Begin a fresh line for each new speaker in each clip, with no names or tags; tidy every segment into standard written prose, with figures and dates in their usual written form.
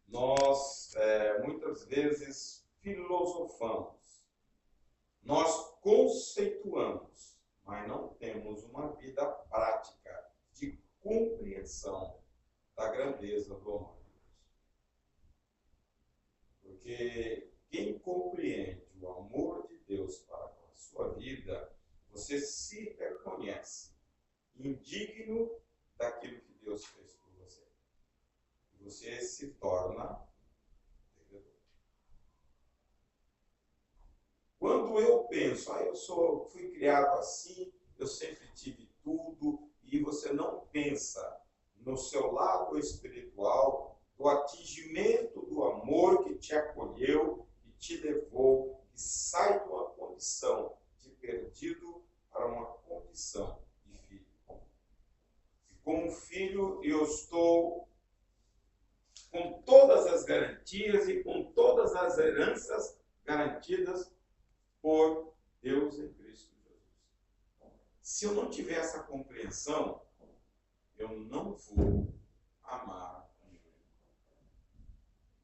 nós muitas vezes filosofamos, nós conceituamos, mas não temos uma vida prática de compreensão da grandeza do amor de Deus. Porque quem compreende o amor de Deus para a sua vida, você se reconhece indigno daquilo que Deus fez por você. E você se torna devedor. Quando eu penso, fui criado assim, eu sempre tive tudo, e você não pensa no seu lado espiritual, do atingimento do amor que te acolheu, que te levou, que sai de uma condição de perdido para uma condição de filho. E como filho, eu estou com todas as garantias e com todas as heranças garantidas por Deus em Cristo Jesus. Se eu não tiver essa compreensão, eu não vou amar o meu irmão.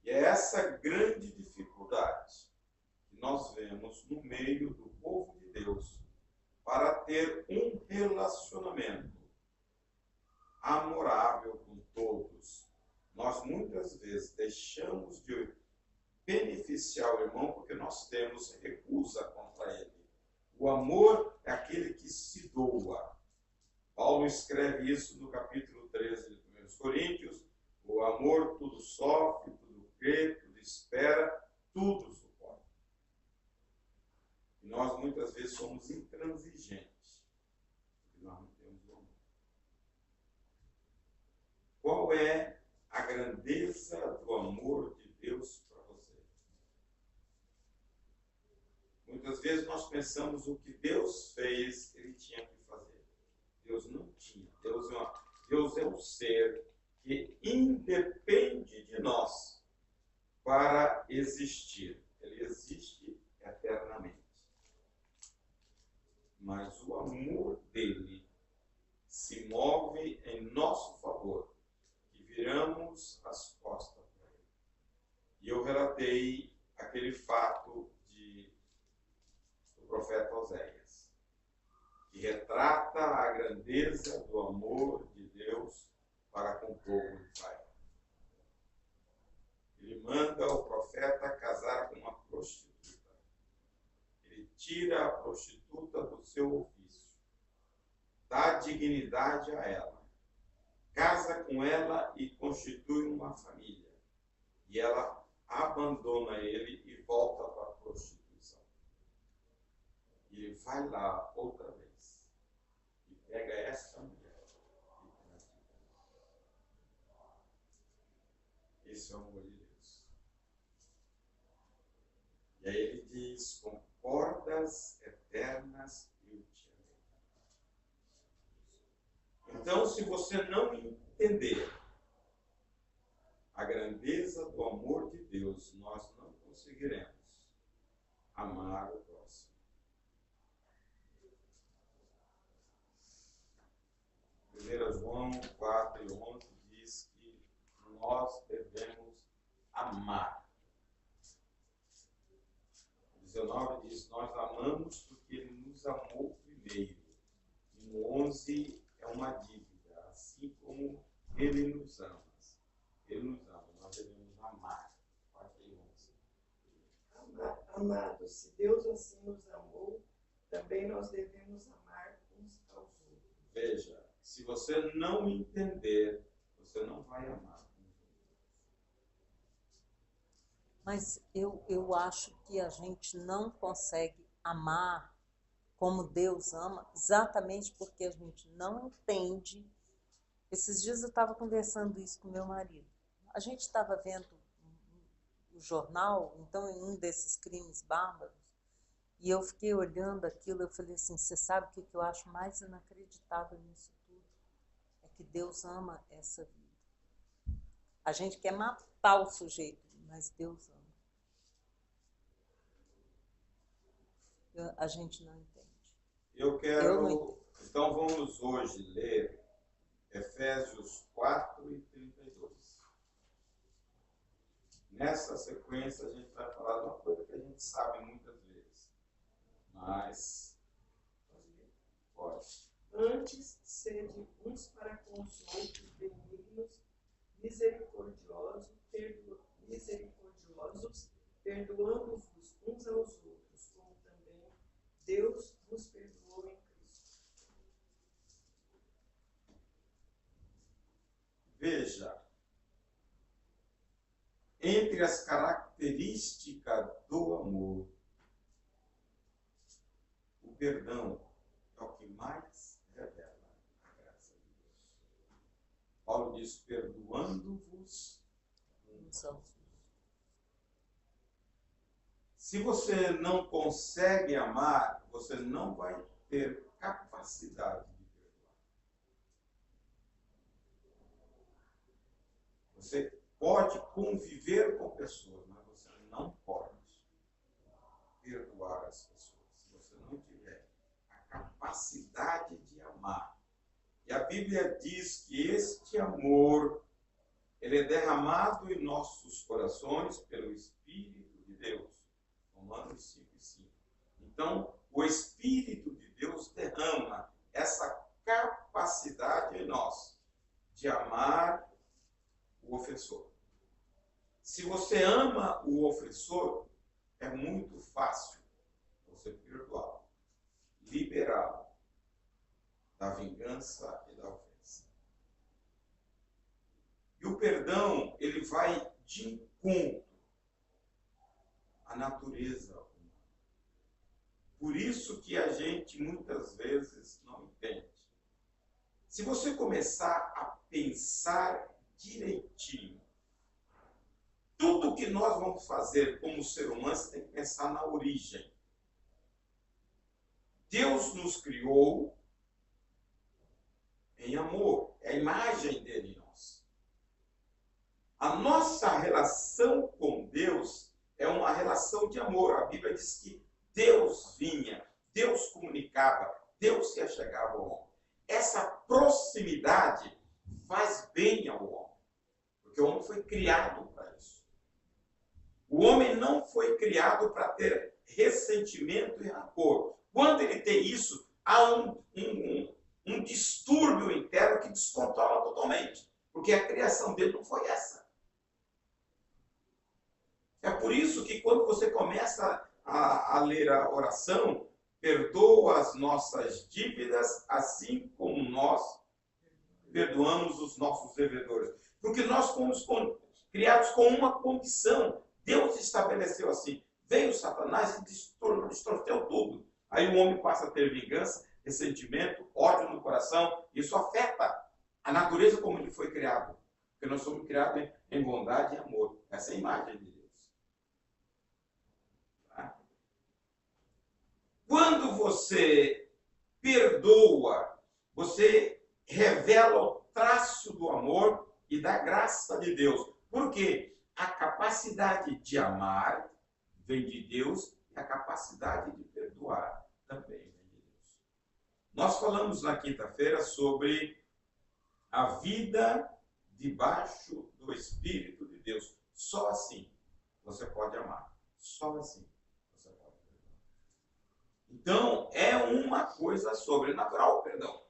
E é essa grande dificuldade que nós vemos no meio do povo de Deus para ter um relacionamento amorável com todos. Nós muitas vezes deixamos de beneficiar o irmão porque nós temos recusa contra ele. O amor é aquele que se doa. Paulo escreve isso no capítulo 13 de 1 Coríntios. O amor tudo sofre, tudo crê, tudo espera, tudo suporta. E nós muitas vezes somos intransigentes, porque nós não temos o amor. Qual é a grandeza do amor de Deus para você? Muitas vezes nós pensamos o que Deus fez, ele tinha que fazer. Deus não tinha. Deus é um ser que independe de nós para existir. Ele existe eternamente. Mas o amor dele se move em nosso favor, que viramos as costas para ele. E eu relatei aquele fato do profeta Oséias, que retrata a grandeza do amor de Deus para com o povo de Israel. Ele manda o profeta casar com uma prostituta. Ele tira a prostituta do seu ofício, dá dignidade a ela, casa com ela e constitui uma família. E ela abandona ele e volta para a prostituição. E ele vai lá outra vez e pega essa mulher e traz de volta. Esse é o amor de Deus. E aí ele diz, com cordas eternas eu te amei. Então, se você não entender a grandeza do amor de Deus, nós não conseguiremos amar o próximo. 1 João 4:11 diz que nós devemos amar. 19 diz, nós amamos porque ele nos amou primeiro. E no 11 é uma dívida, assim como ele nos ama. Ele nos ama, nós devemos amar. 4:11.
Amados, se Deus assim nos amou, também nós devemos amar uns aos outros.
Veja, se você não entender, você não vai amar.
Mas eu acho que a gente não consegue amar como Deus ama, exatamente porque a gente não entende. Esses dias eu estava conversando isso com meu marido. A gente estava vendo o jornal, então, em um desses crimes bárbaros, e eu fiquei olhando aquilo, eu falei assim, você sabe o que eu acho mais inacreditável nisso tudo? É que Deus ama essa vida. A gente quer matar o sujeito, mas Deus ama. A gente não entende.
Eu então vamos hoje ler Efésios 4:32. Nessa sequência, a gente vai falar de uma coisa que a gente sabe muitas vezes. Mas, pode.
Antes, sede uns para com os outros benignos, misericordiosos, perdoando-vos uns aos outros, como também Deus vos perdoou em Cristo.
Veja, entre as características do amor, o perdão é o que mais revela a graça de Deus. Paulo diz, perdoando-vos uns aos outros. Se você não consegue amar, você não vai ter capacidade de perdoar. Você pode conviver com pessoas, mas você não pode perdoar as pessoas se você não tiver a capacidade de amar. E a Bíblia diz que este amor, ele é derramado em nossos corações pelo Espírito de Deus. Romanos 5:5. Então, o Espírito de Deus derrama essa capacidade em nós de amar o ofensor. Se você ama o ofensor, é muito fácil você perdoá-lo, liberá-lo da vingança e da ofensa. E o perdão, ele vai de encontro à natureza humana. Por isso que a gente muitas vezes não entende. Se você começar a pensar direitinho, tudo que nós vamos fazer como ser humano, você tem que pensar na origem. Deus nos criou em amor, é a imagem dele em nós. A nossa relação com Deus é uma relação de amor. A Bíblia diz que Deus vinha, Deus comunicava, Deus se achegava ao homem. Essa proximidade faz bem ao homem, porque o homem foi criado para isso. O homem não foi criado para ter ressentimento e rancor. Quando ele tem isso, há um distúrbio interno que descontrola totalmente, porque a criação dele não foi essa. É por isso que quando você começa a ler a oração, perdoa as nossas dívidas, assim como nós perdoamos os nossos devedores. Porque nós fomos criados com uma condição. Deus estabeleceu assim. Veio Satanás e distorceu tudo. Aí o homem passa a ter vingança, ressentimento, ódio no coração. Isso afeta a natureza como ele foi criado. Porque nós somos criados em bondade e amor. Essa é a imagem de Deus. Tá? Quando você perdoa, você revela o traço do amor e da graça de Deus. Por quê? A capacidade de amar vem de Deus e a capacidade de perdoar também vem de Deus. Nós falamos na quinta-feira sobre a vida debaixo do Espírito de Deus. Só assim você pode amar. Só assim você pode perdoar. Então, é uma coisa sobrenatural o perdão.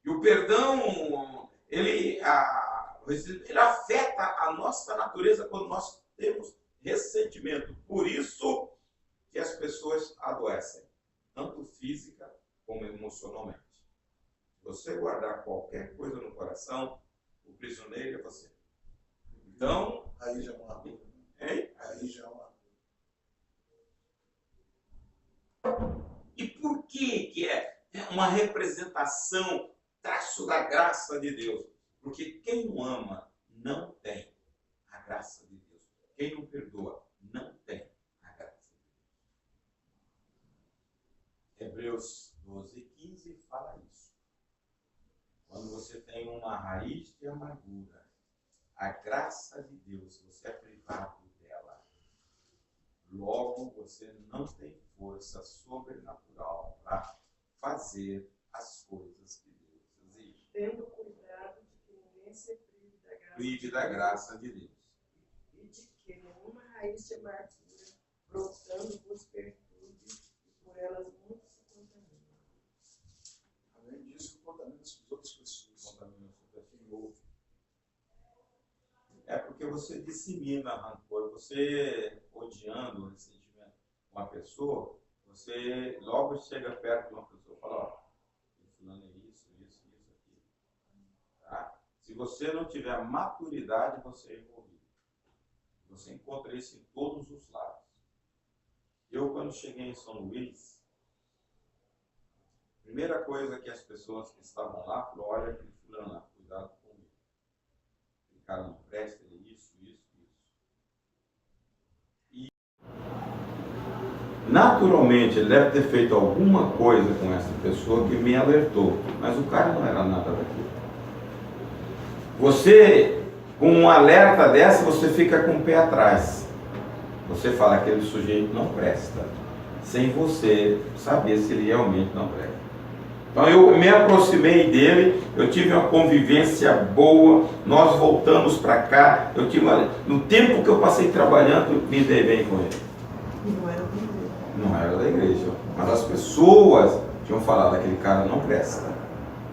E o perdão, ele afeta a nossa natureza quando nós temos ressentimento. Por isso que as pessoas adoecem, tanto física como emocionalmente. Se você guardar qualquer coisa no coração, o prisioneiro é você. Então,
aí já é uma dor.
Hein?
Aí já é uma
dor. E por que é uma representação, traço da graça de Deus? Porque quem não ama não tem a graça de Deus. Quem não perdoa não tem a graça de Deus. Hebreus 12:15 fala isso. Quando você tem uma raiz de amargura, a graça de Deus, você é privado dela. Logo, você não tem força sobrenatural para fazer as coisas que Deus exige.
Tendo cuidado de que ninguém se prive da graça
Da graça de Deus.
e de raiz de amargura, brotando com espertude, e por elas muitos se contaminam.
Além disso, contamina as outras pessoas.
Contamina a quem ouve. É porque você dissemina rancor. Você, odiando, ressentimento uma pessoa, você logo chega perto de uma pessoa e fala, ó, fulano é isso, aquilo. Tá? Se você não tiver maturidade, você é envolvido. Você encontra isso em todos os lados. Eu, quando cheguei em São Luís, a primeira coisa que as pessoas que estavam lá falaram, olha aquele fulano lá, cuidado com ele. Aquele cara não presta, ele é isso. E naturalmente ele deve ter feito alguma coisa com essa pessoa que me alertou, mas o cara não era nada daquilo. Você, com um alerta dessa, você fica com o pé atrás. Você fala que aquele sujeito não presta, sem você saber se ele realmente não presta. Então eu me aproximei dele, eu tive uma convivência boa, nós voltamos para cá, no tempo que eu passei trabalhando, me dei bem com ele. Não era da igreja, mas as pessoas tinham falado, aquele cara não presta.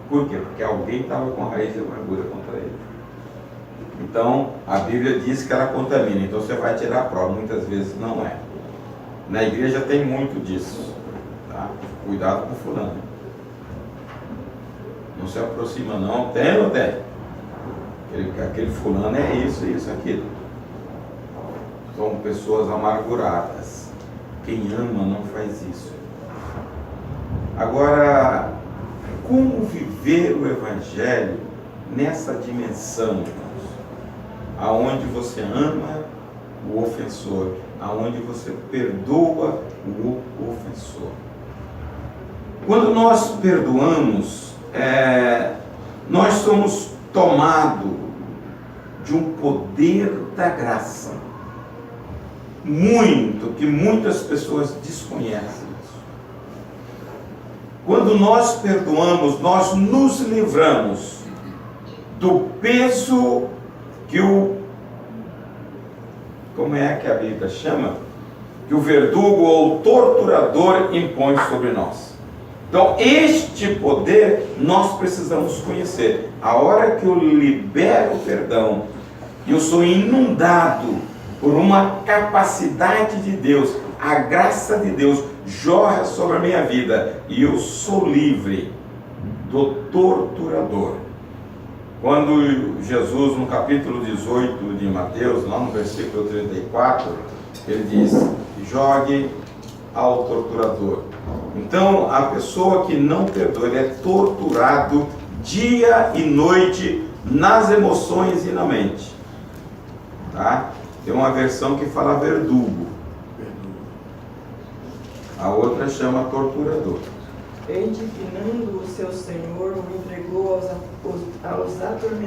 Por quê? Porque alguém estava com a raiz de amargura contra ele. Então, a Bíblia diz que ela contamina, então você vai tirar a prova, muitas vezes não é. Na igreja tem muito disso, tá? Cuidado com fulano. Não se aproxima não, tem ou tem? Aquele fulano é isso, aquilo. São pessoas amarguradas. Quem ama não faz isso. Agora, como viver o Evangelho nessa dimensão, aonde você ama o ofensor, aonde você perdoa o ofensor? Quando nós perdoamos, nós somos tomados de um poder da graça, que muitas pessoas desconhecem. Quando nós perdoamos, nós nos livramos do peso que como é que a Bíblia chama? Que o verdugo ou o torturador impõe sobre nós. Então, este poder nós precisamos conhecer. A hora que eu libero o perdão, eu sou inundado por uma capacidade de Deus, a graça de Deus jorra sobre a minha vida e eu sou livre do torturador. Quando Jesus, no capítulo 18 de Mateus, lá no versículo 34, ele diz, jogue ao torturador. Então, a pessoa que não perdoa, ele é torturado dia e noite nas emoções e na mente. Tá? Tem uma versão que fala verdugo. A outra chama torturador.
Indignando o seu Senhor, o entregou aos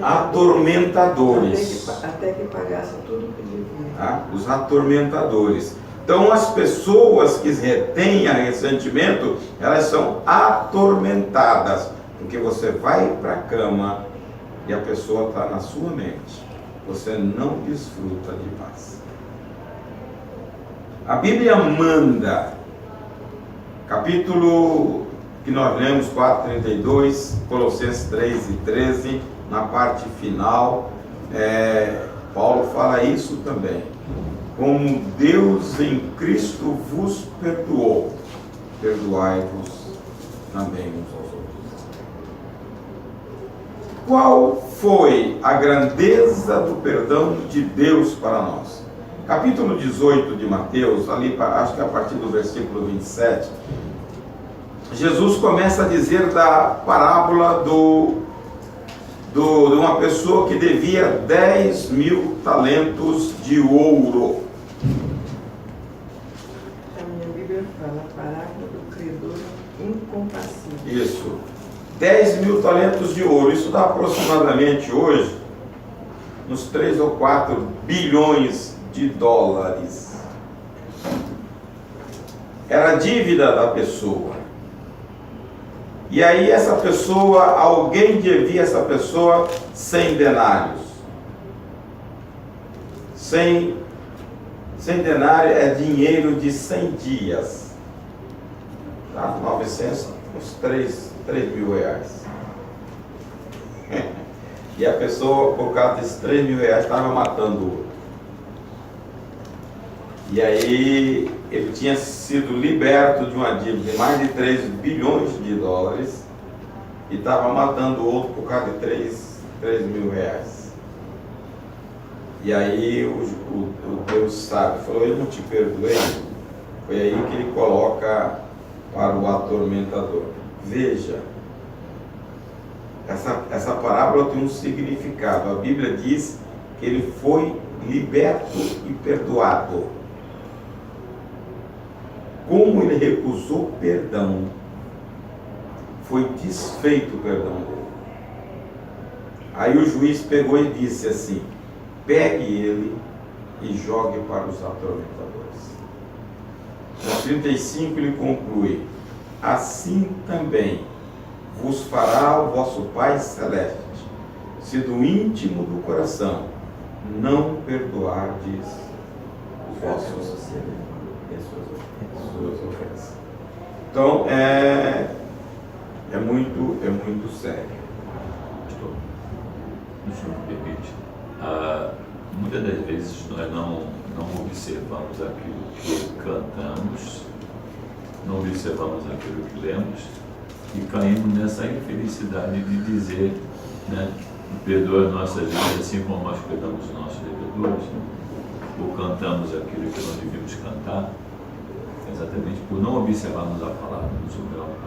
atormentadores.
Até que pagasse tudo o que devia.
Tá? Os atormentadores. Então, as pessoas que retêm ressentimento, elas são atormentadas. Porque você vai para a cama e a pessoa está na sua mente. Você não desfruta de paz. A Bíblia manda, capítulo que nós lemos, 4:32, Colossenses 3:13, na parte final, Paulo fala isso também. Como Deus em Cristo vos perdoou, perdoai-vos também uns aos outros. Qual foi a grandeza do perdão de Deus para nós? Capítulo 18 de Mateus, ali, acho que a partir do versículo 27, Jesus começa a dizer da parábola de uma pessoa que devia 10.000 talentos de ouro.
A minha Bíblia fala, a parábola do credor incompassível.
Isso. 10.000 talentos de ouro. Isso dá aproximadamente hoje uns 3 ou 4 bilhões de dólares. Era a dívida da pessoa. E aí essa pessoa, alguém devia essa pessoa 100 denários. 100 100 denários é dinheiro de 100 dias. Tá? 900, uns 3 mil reais. E a pessoa, por causa desses 3 mil reais, estava matando o outro. E aí ele tinha sido liberto de uma dívida de mais de 3 bilhões de dólares e estava matando o outro por causa de 3 mil reais. E aí o Deus sabe, falou, eu não te perdoei. Foi aí que ele coloca para o atormentador. Veja, essa parábola tem um significado. A Bíblia diz que ele foi liberto e perdoado. Como ele recusou perdão, foi desfeito o perdão dele. Aí o juiz pegou e disse assim, pegue ele e jogue para os atormentadores. No 35 ele conclui, assim também vos fará o vosso Pai Celeste, se do íntimo do coração não perdoardes os vossos suas ofensas. Então é muito sério.
Isso me permite. Muitas das vezes nós não observamos aquilo que cantamos, não observamos aquilo que lemos e caímos nessa infelicidade de dizer, né, perdoa as nossas vidas assim como nós perdoamos os nossos devedores, né? Ou cantamos aquilo que não devíamos cantar, exatamente por não observarmos a palavra,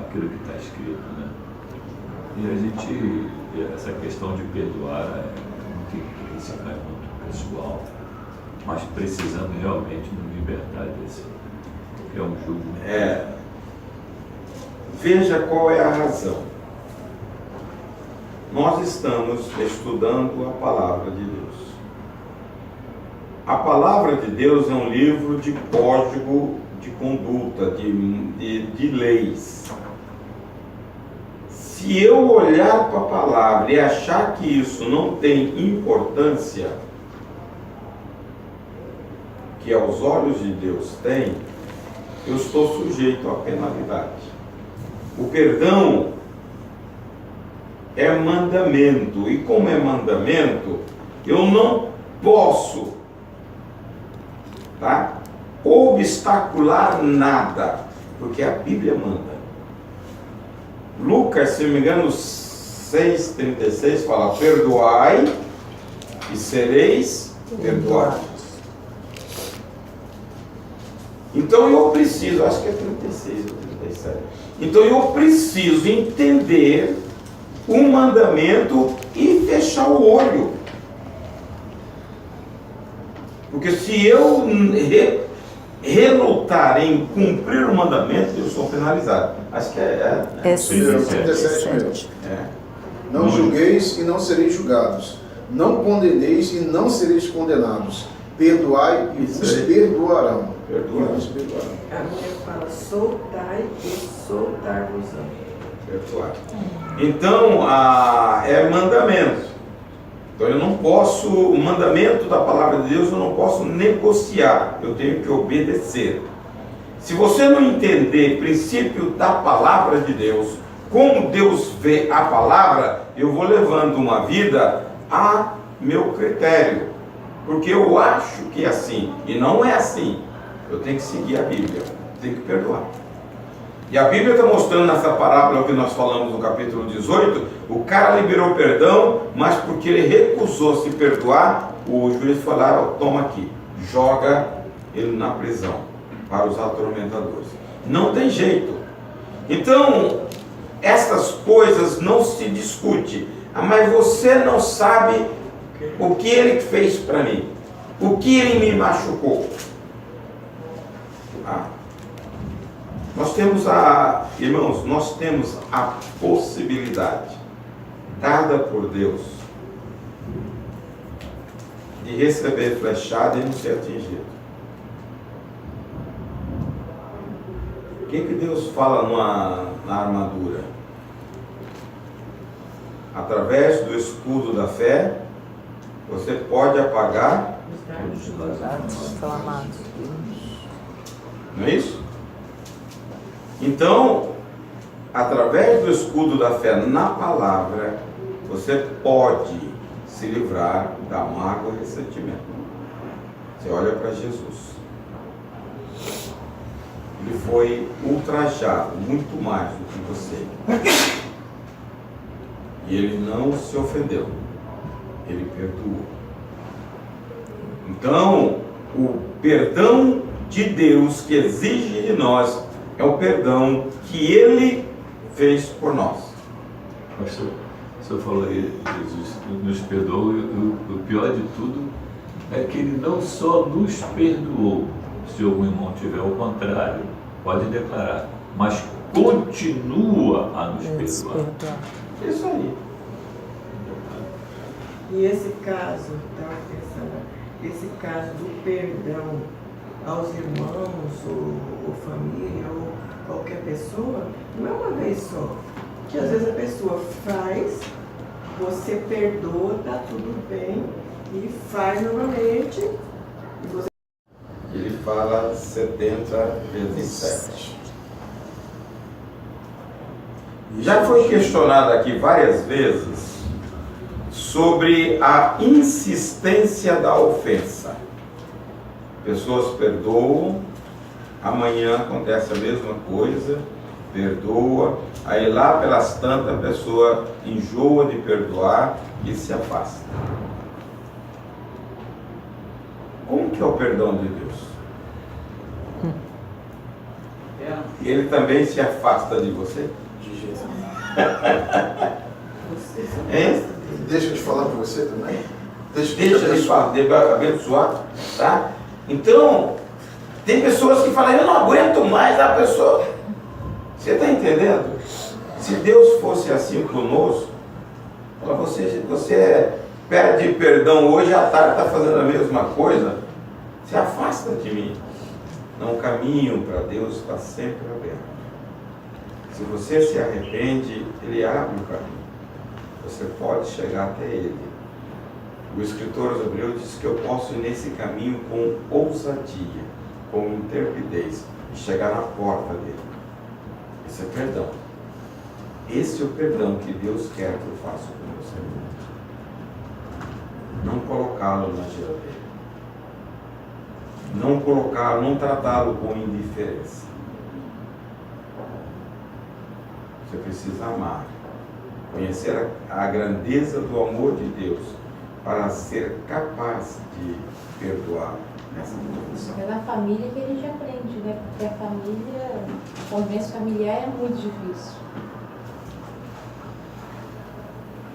aquilo que está escrito, né? E a gente, essa questão de perdoar é muito intrínseca, é muito pessoal, mas precisamos realmente nos libertar desse, que é um jugo.
Veja qual é a razão. Nós estamos estudando a palavra de Deus. A palavra de Deus é um livro de código de conduta, de leis. Se eu olhar para a palavra e achar que isso não tem importância, que aos olhos de Deus tem, eu estou sujeito à penalidade. O perdão é mandamento, e como é mandamento, eu não posso, tá, obstacular nada, porque a Bíblia manda. Lucas, se não me engano, 6,36 fala, perdoai e sereis perdoados. Então eu preciso, acho que é 36 ou 37. Então eu preciso entender o mandamento e fechar o olho. Porque se eu relutar em cumprir o mandamento, eu sou penalizado. Acho que é
37 mesmo. Não julgueis e não sereis julgados. Não condeneis e não sereis condenados. Perdoai e vos perdoarão.
A minha fala, soltai e soltar-vos-ão.
Perdoar. Então, é mandamento. Então eu não posso, o mandamento da palavra de Deus eu não posso negociar, eu tenho que obedecer. Se você não entender o princípio da palavra de Deus, como Deus vê a palavra, eu vou levando uma vida a meu critério, porque eu acho que é assim, e não é assim. Eu tenho que seguir a Bíblia, tenho que perdoar. E a Bíblia está mostrando nessa parábola que nós falamos no capítulo 18, o cara liberou perdão, mas porque ele recusou se perdoar, o juiz falou, toma aqui, joga ele na prisão, para os atormentadores. Não tem jeito. Então, essas coisas não se discute. Mas você não sabe o que ele fez para mim, o que ele me machucou. Nós temos irmãos, nós temos a possibilidade dada por Deus de receber flechada e não ser atingido. O que Deus fala na armadura? Através do escudo da fé você pode apagar,
Dados inflamados.
não é isso? Então, através do escudo da fé na palavra, você pode se livrar da mágoa e ressentimento. Você olha para Jesus. Ele foi ultrajado muito mais do que você. E ele não se ofendeu. Ele perdoou. Então, o perdão de Deus que exige de nós é o perdão que Ele fez por nós.
Pastor, o senhor falou aí, Jesus nos perdoou, e o pior de tudo é que Ele não só nos perdoou, se algum irmão tiver o contrário, pode declarar, mas continua a nos perdoar.
Isso aí.
E esse caso, estava pensando, esse caso do perdão aos irmãos, ou família, ou qualquer pessoa, não é uma vez só. Que às vezes a pessoa faz, você perdoa, tá tudo bem, e faz novamente, e você...
Ele fala 70 vezes 7. Já foi questionado aqui várias vezes sobre a insistência da ofensa. Pessoas perdoam, amanhã acontece a mesma coisa, perdoa, aí lá pelas tantas a pessoa enjoa de perdoar e se afasta. Como que é o perdão de Deus? Ele também se afasta de você?
De jeito nenhum.
Você se
Hein?
afasta dele.
Deixa eu te falar para você também.
Deixa de abençoar, tá? Então, tem pessoas que falam, eu não aguento mais a pessoa. Você está entendendo? Se Deus fosse assim conosco, você pede perdão hoje, à tarde está fazendo a mesma coisa, se afasta de mim. Não, o caminho para Deus está sempre aberto. Se você se arrepende, Ele abre o caminho. Você pode chegar até Ele. O escritor aos Hebreus diz que eu posso ir nesse caminho com ousadia, com intrepidez, e chegar na porta dele. Esse é perdão. Esse é o perdão que Deus quer que eu faça com você. Não colocá-lo na geladeira. Não colocá-lo, não tratá-lo com indiferença. Você precisa amar. Conhecer a grandeza do amor de Deus para ser capaz de perdoar nessa condição.
É na família que a gente aprende, né? Porque a família, a convivência familiar é muito difícil.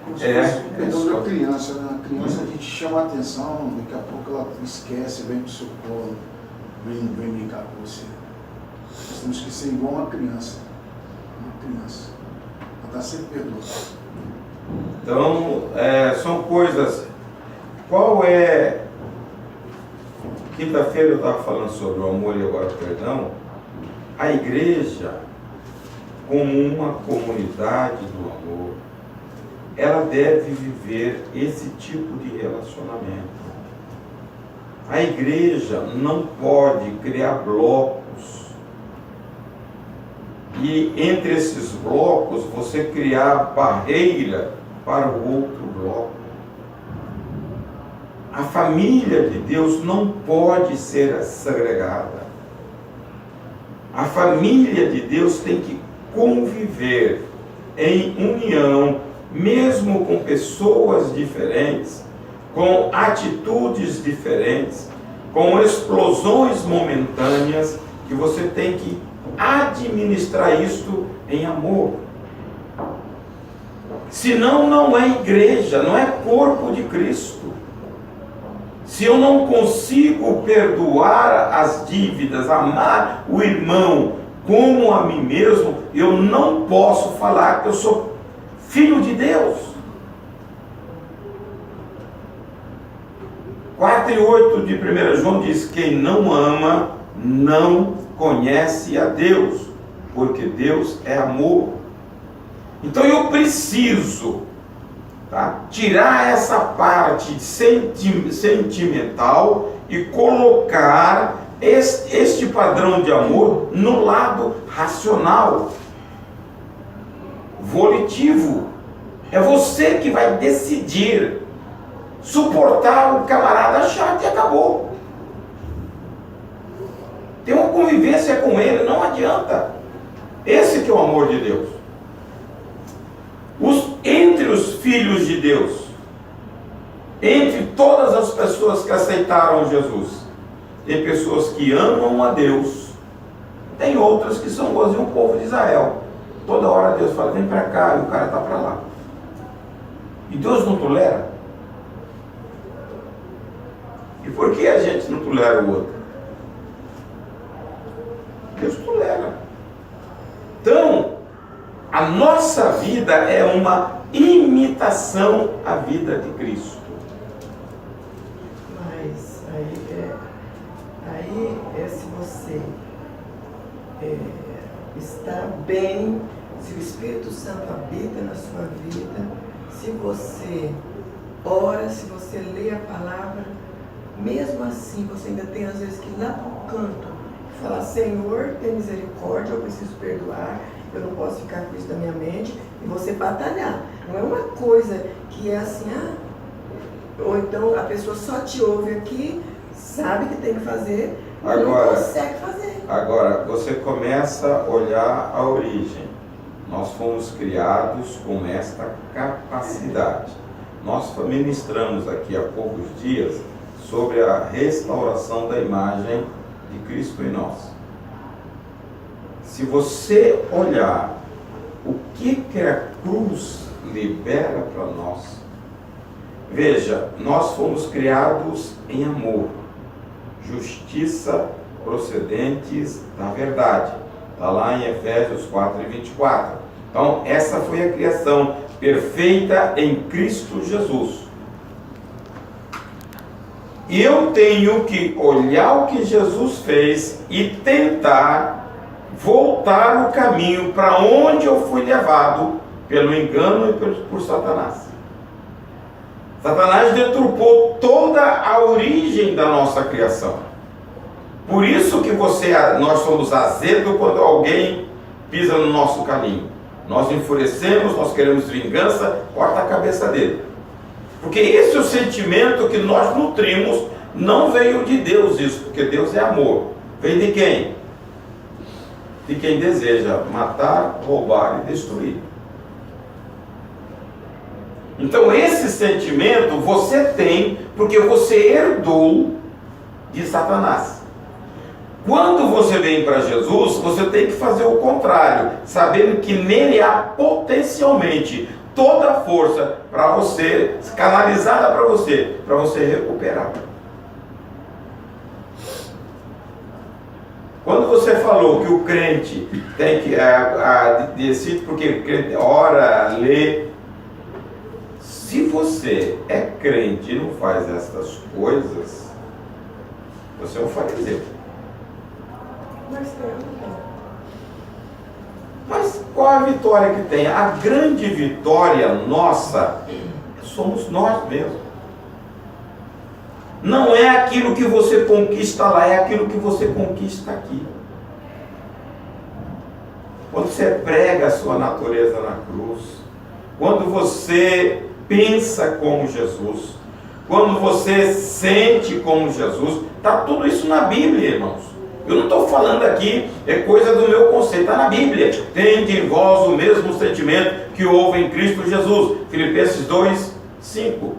Como se fosse o perdão da criança, né? A criança a gente chama a atenção, daqui a pouco ela esquece, vem pro seu colo, vem brincar com você. Nós temos que ser igual uma criança. Uma criança. Ela está sempre perdoando.
Então, são coisas. Qual é. Quinta-feira eu estava falando sobre o amor e agora o perdão. A igreja, como uma comunidade do amor, ela deve viver esse tipo de relacionamento. A igreja não pode criar blocos e entre esses blocos você criar barreira para o outro bloco. A família de Deus não pode ser segregada. A família de Deus tem que conviver em união, mesmo com pessoas diferentes, com atitudes diferentes, com explosões momentâneas, que você tem que administrar isto em amor. Senão não é igreja, não é corpo de Cristo. Se eu não consigo perdoar as dívidas, amar o irmão como a mim mesmo, eu não posso falar que eu sou filho de Deus. 4:8 de 1 João diz: quem não ama, não conhece a Deus, porque Deus é amor. Então eu preciso Tá? Tirar essa parte sentimental e colocar este padrão de amor no lado racional, volitivo. É você que vai decidir suportar o camarada chato e acabou. Tem uma convivência com ele, não adianta. Esse que é o amor de Deus. Entre os filhos de Deus, entre todas as pessoas que aceitaram Jesus, tem pessoas que amam a Deus, tem outras que são igualzinho o povo de Israel. Toda hora Deus fala, vem para cá, e o cara está para lá. E Deus não tolera? E por que a gente não tolera o outro? Deus tolera. Então, a nossa vida é uma imitação à vida de Cristo.
Mas aí é se você está bem, se o Espírito Santo habita na sua vida, se você ora, se você lê a palavra, mesmo assim você ainda tem às vezes que ir lá para o canto falar, Senhor, tem misericórdia, eu preciso perdoar, eu não posso ficar com isso na minha mente, e você batalhar. Não é uma coisa que é assim, ou então a pessoa só te ouve aqui, sabe que tem que fazer, mas não consegue fazer.
Agora, você começa a olhar a origem. Nós fomos criados com esta capacidade. Nós ministramos aqui há poucos dias sobre a restauração da imagem de Cristo em nós. Se você olhar o que a cruz libera para nós, veja, nós fomos criados em amor, justiça procedentes da verdade. Está lá em Efésios 4:24. Então, essa foi a criação perfeita em Cristo Jesus. E eu tenho que olhar o que Jesus fez e tentar voltar o caminho para onde eu fui levado pelo engano e por Satanás. Satanás deturpou toda a origem da nossa criação. Por isso que nós somos azedos quando alguém pisa no nosso caminho. Nós enfurecemos, nós queremos vingança, corta a cabeça dele. Porque esse é o sentimento que nós nutrimos, não veio de Deus isso, porque Deus é amor. Veio de quem? De quem deseja matar, roubar e destruir. Então esse sentimento você tem porque você herdou de Satanás. Quando você vem para Jesus, você tem que fazer o contrário, sabendo que nele há potencialmente toda a força para você, canalizada para você recuperar. Quando você falou que o crente tem que decide porque o crente ora, lê, se você é crente e não faz essas coisas, você é um fariseu. Mas qual a vitória que tem? A grande vitória nossa somos nós mesmos. Não é aquilo que você conquista lá, é aquilo que você conquista aqui. Quando você prega a sua natureza na cruz, quando você pensa como Jesus, quando você sente como Jesus, está tudo isso na Bíblia, irmãos. Eu não estou falando aqui, é coisa do meu conceito, está na Bíblia. Tende em vós o mesmo sentimento que houve em Cristo Jesus. Filipenses 2:5.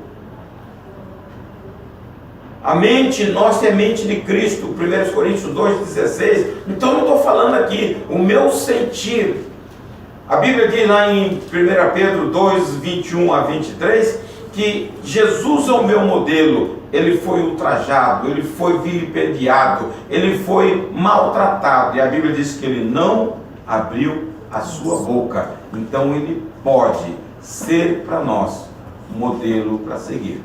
A mente nossa é a mente de Cristo. 1 Coríntios 2:16. Então eu não estou falando aqui o meu sentir. A Bíblia diz lá em 1 Pedro 2:21-23 que Jesus é o meu modelo. Ele foi ultrajado, ele foi vilipendiado, ele foi maltratado. E a Bíblia diz que ele não abriu a sua boca. Então ele pode ser para nós um modelo para seguir.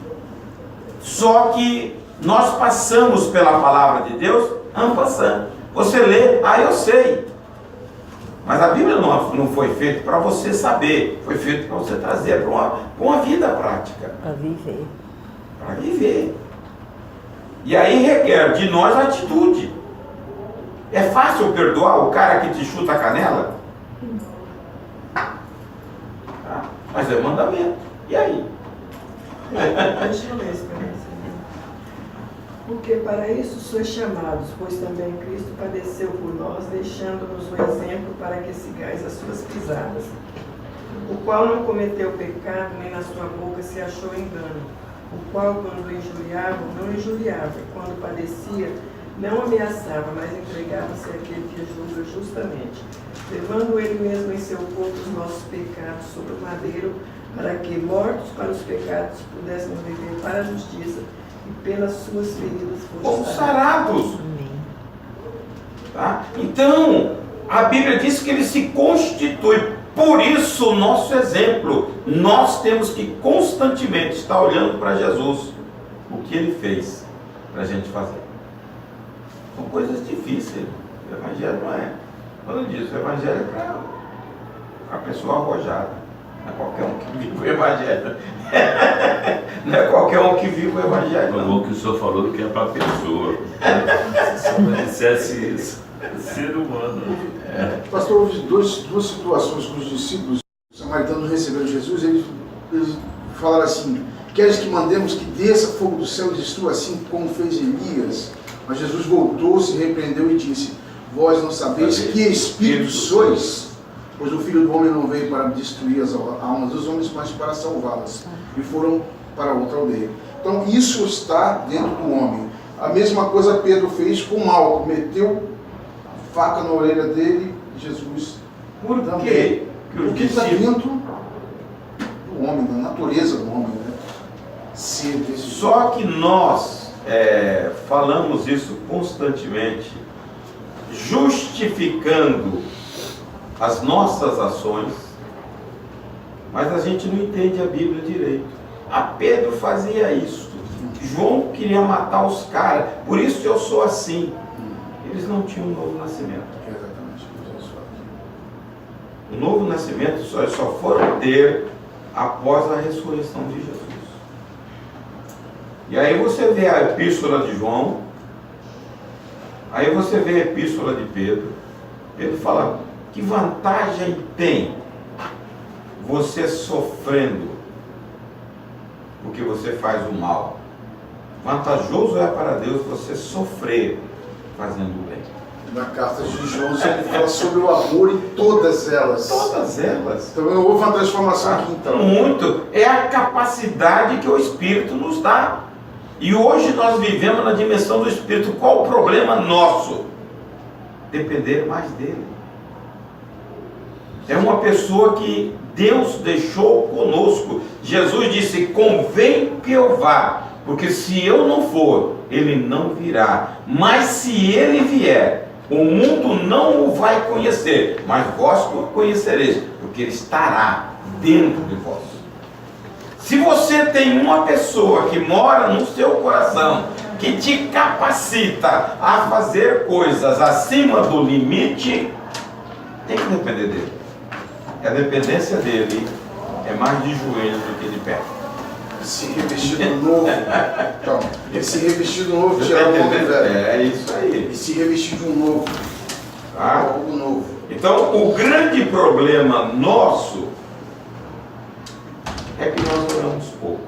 Só que nós passamos pela palavra de Deus, en passant. Você lê, eu sei. Mas a Bíblia não foi feita para você saber, foi feita para você trazer para uma vida prática.
Para viver.
Para viver. E aí requer de nós atitude. É fácil perdoar o cara que te chuta a canela? Tá? Mas é mandamento. E aí?
Deixa eu ler esse pedaço. Porque para isso sois chamados, pois também Cristo padeceu por nós, deixando-nos o exemplo para que sigais as suas pisadas. O qual não cometeu pecado, nem na sua boca se achou engano. O qual, quando injuriava, não injuriava, e quando padecia, não ameaçava, mas entregava-se àquele que julga justamente, levando ele mesmo em seu corpo os nossos pecados sobre o madeiro, para que, mortos para os pecados, pudéssemos viver para a justiça, e pelas suas feridas
Fomos
fomos
sarados.
Amém.
Tá? Então, a Bíblia diz que ele se constitui. Por isso, o nosso exemplo, nós temos que constantemente estar olhando para Jesus, o que ele fez para a gente fazer. São coisas difíceis. O Evangelho não é. Quando diz, o Evangelho é para a pessoa arrojada. Não é qualquer um que vive o Evangelho. Não é qualquer um que vive o Evangelho.
É bom que o senhor falou que é para a pessoa. Se o senhor dissesse isso, ser humano.
Pastor, houve duas situações com os discípulos, os samaritanos receberam Jesus, eles falaram assim: queres que mandemos que desça fogo do céu e destrua assim como fez Elias? Mas Jesus voltou-se, repreendeu e disse: vós não sabeis que espírito sois? Pois o Filho do Homem não veio para destruir as almas dos homens, mas para salvá-las. E foram para outra aldeia. Então isso está dentro do homem. A mesma coisa Pedro fez com Malco, meteu a faca na orelha dele, Jesus.
Por
também.
quê?
Porque está dentro do homem, da natureza do homem, né? Ser desse
Só que nós falamos isso constantemente, justificando as nossas ações, mas a gente não entende a Bíblia direito. A Pedro fazia isso. João queria matar os caras, por isso eu sou assim. Eles não tinham um novo nascimento.
Exatamente, Jesus fala.
O novo nascimento só foram ter após a ressurreição de Jesus. E aí você vê a epístola de João, aí você vê a epístola de Pedro. Pedro fala: que vantagem tem você sofrendo porque você faz o mal? Vantajoso é para Deus você sofrer fazendo o bem.
Na carta de João, ele fala sobre o amor em todas elas.
Todas elas.
Então houve uma transformação aqui, então.
Muito. É a capacidade que o Espírito nos dá. E hoje nós vivemos na dimensão do Espírito. Qual o problema nosso? Depender mais dele. É uma pessoa que Deus deixou conosco. Jesus disse: convém que eu vá, porque se eu não for, ele não virá. Mas se ele vier, o mundo não o vai conhecer, mas vós o conhecereis, porque ele estará dentro de vós. Se você tem uma pessoa que mora no seu coração, que te capacita a fazer coisas acima do limite, tem que depender dele. A dependência dele é mais de joelho do que de pé.
Esse revestido novo. Então, esse revestido novo
Você
tirar
tá
o homem
entendendo?
velho.
É isso aí.
E se revestir de um novo.
Tá?
Algo novo.
Então, o grande problema nosso é que nós oramos pouco.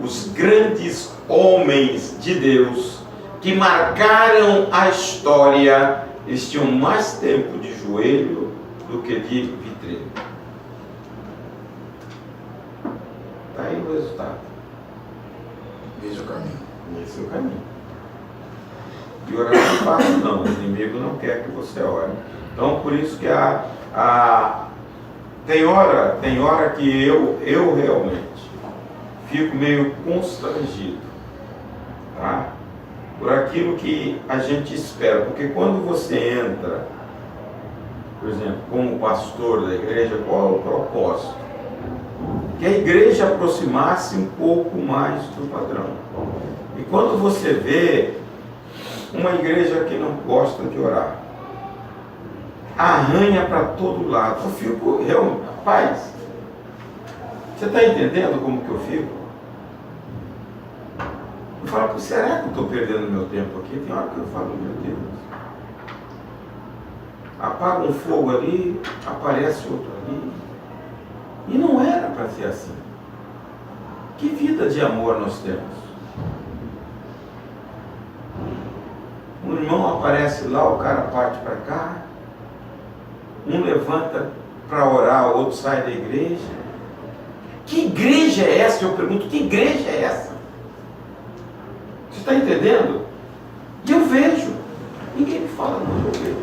Os grandes homens de Deus que marcaram a história, eles tinham mais tempo de joelho do que de vitrine. Está aí o resultado.
Veja o caminho.
Esse é o caminho. E orar não é fácil não, o inimigo não quer que você ore. Então por isso que tem hora que eu realmente fico meio constrangido, tá? Por aquilo que a gente espera. Porque quando você entra, por exemplo, como pastor da igreja, qual é o propósito? Que a igreja aproximasse um pouco mais do padrão. E quando você vê uma igreja que não gosta de orar, arranha para todo lado. Eu fico, rapaz, você está entendendo como que eu fico? Eu falo, será que eu estou perdendo meu tempo aqui? Tem hora que eu falo, meu Deus. Apaga um fogo ali, aparece outro ali. E não era para ser assim. Que vida de amor nós temos? Um irmão aparece lá, o cara parte para cá. Um levanta para orar, o outro sai da igreja. Que igreja é essa? Eu pergunto, que igreja é essa? Você está entendendo? E eu vejo. Ninguém me fala, não, eu vejo.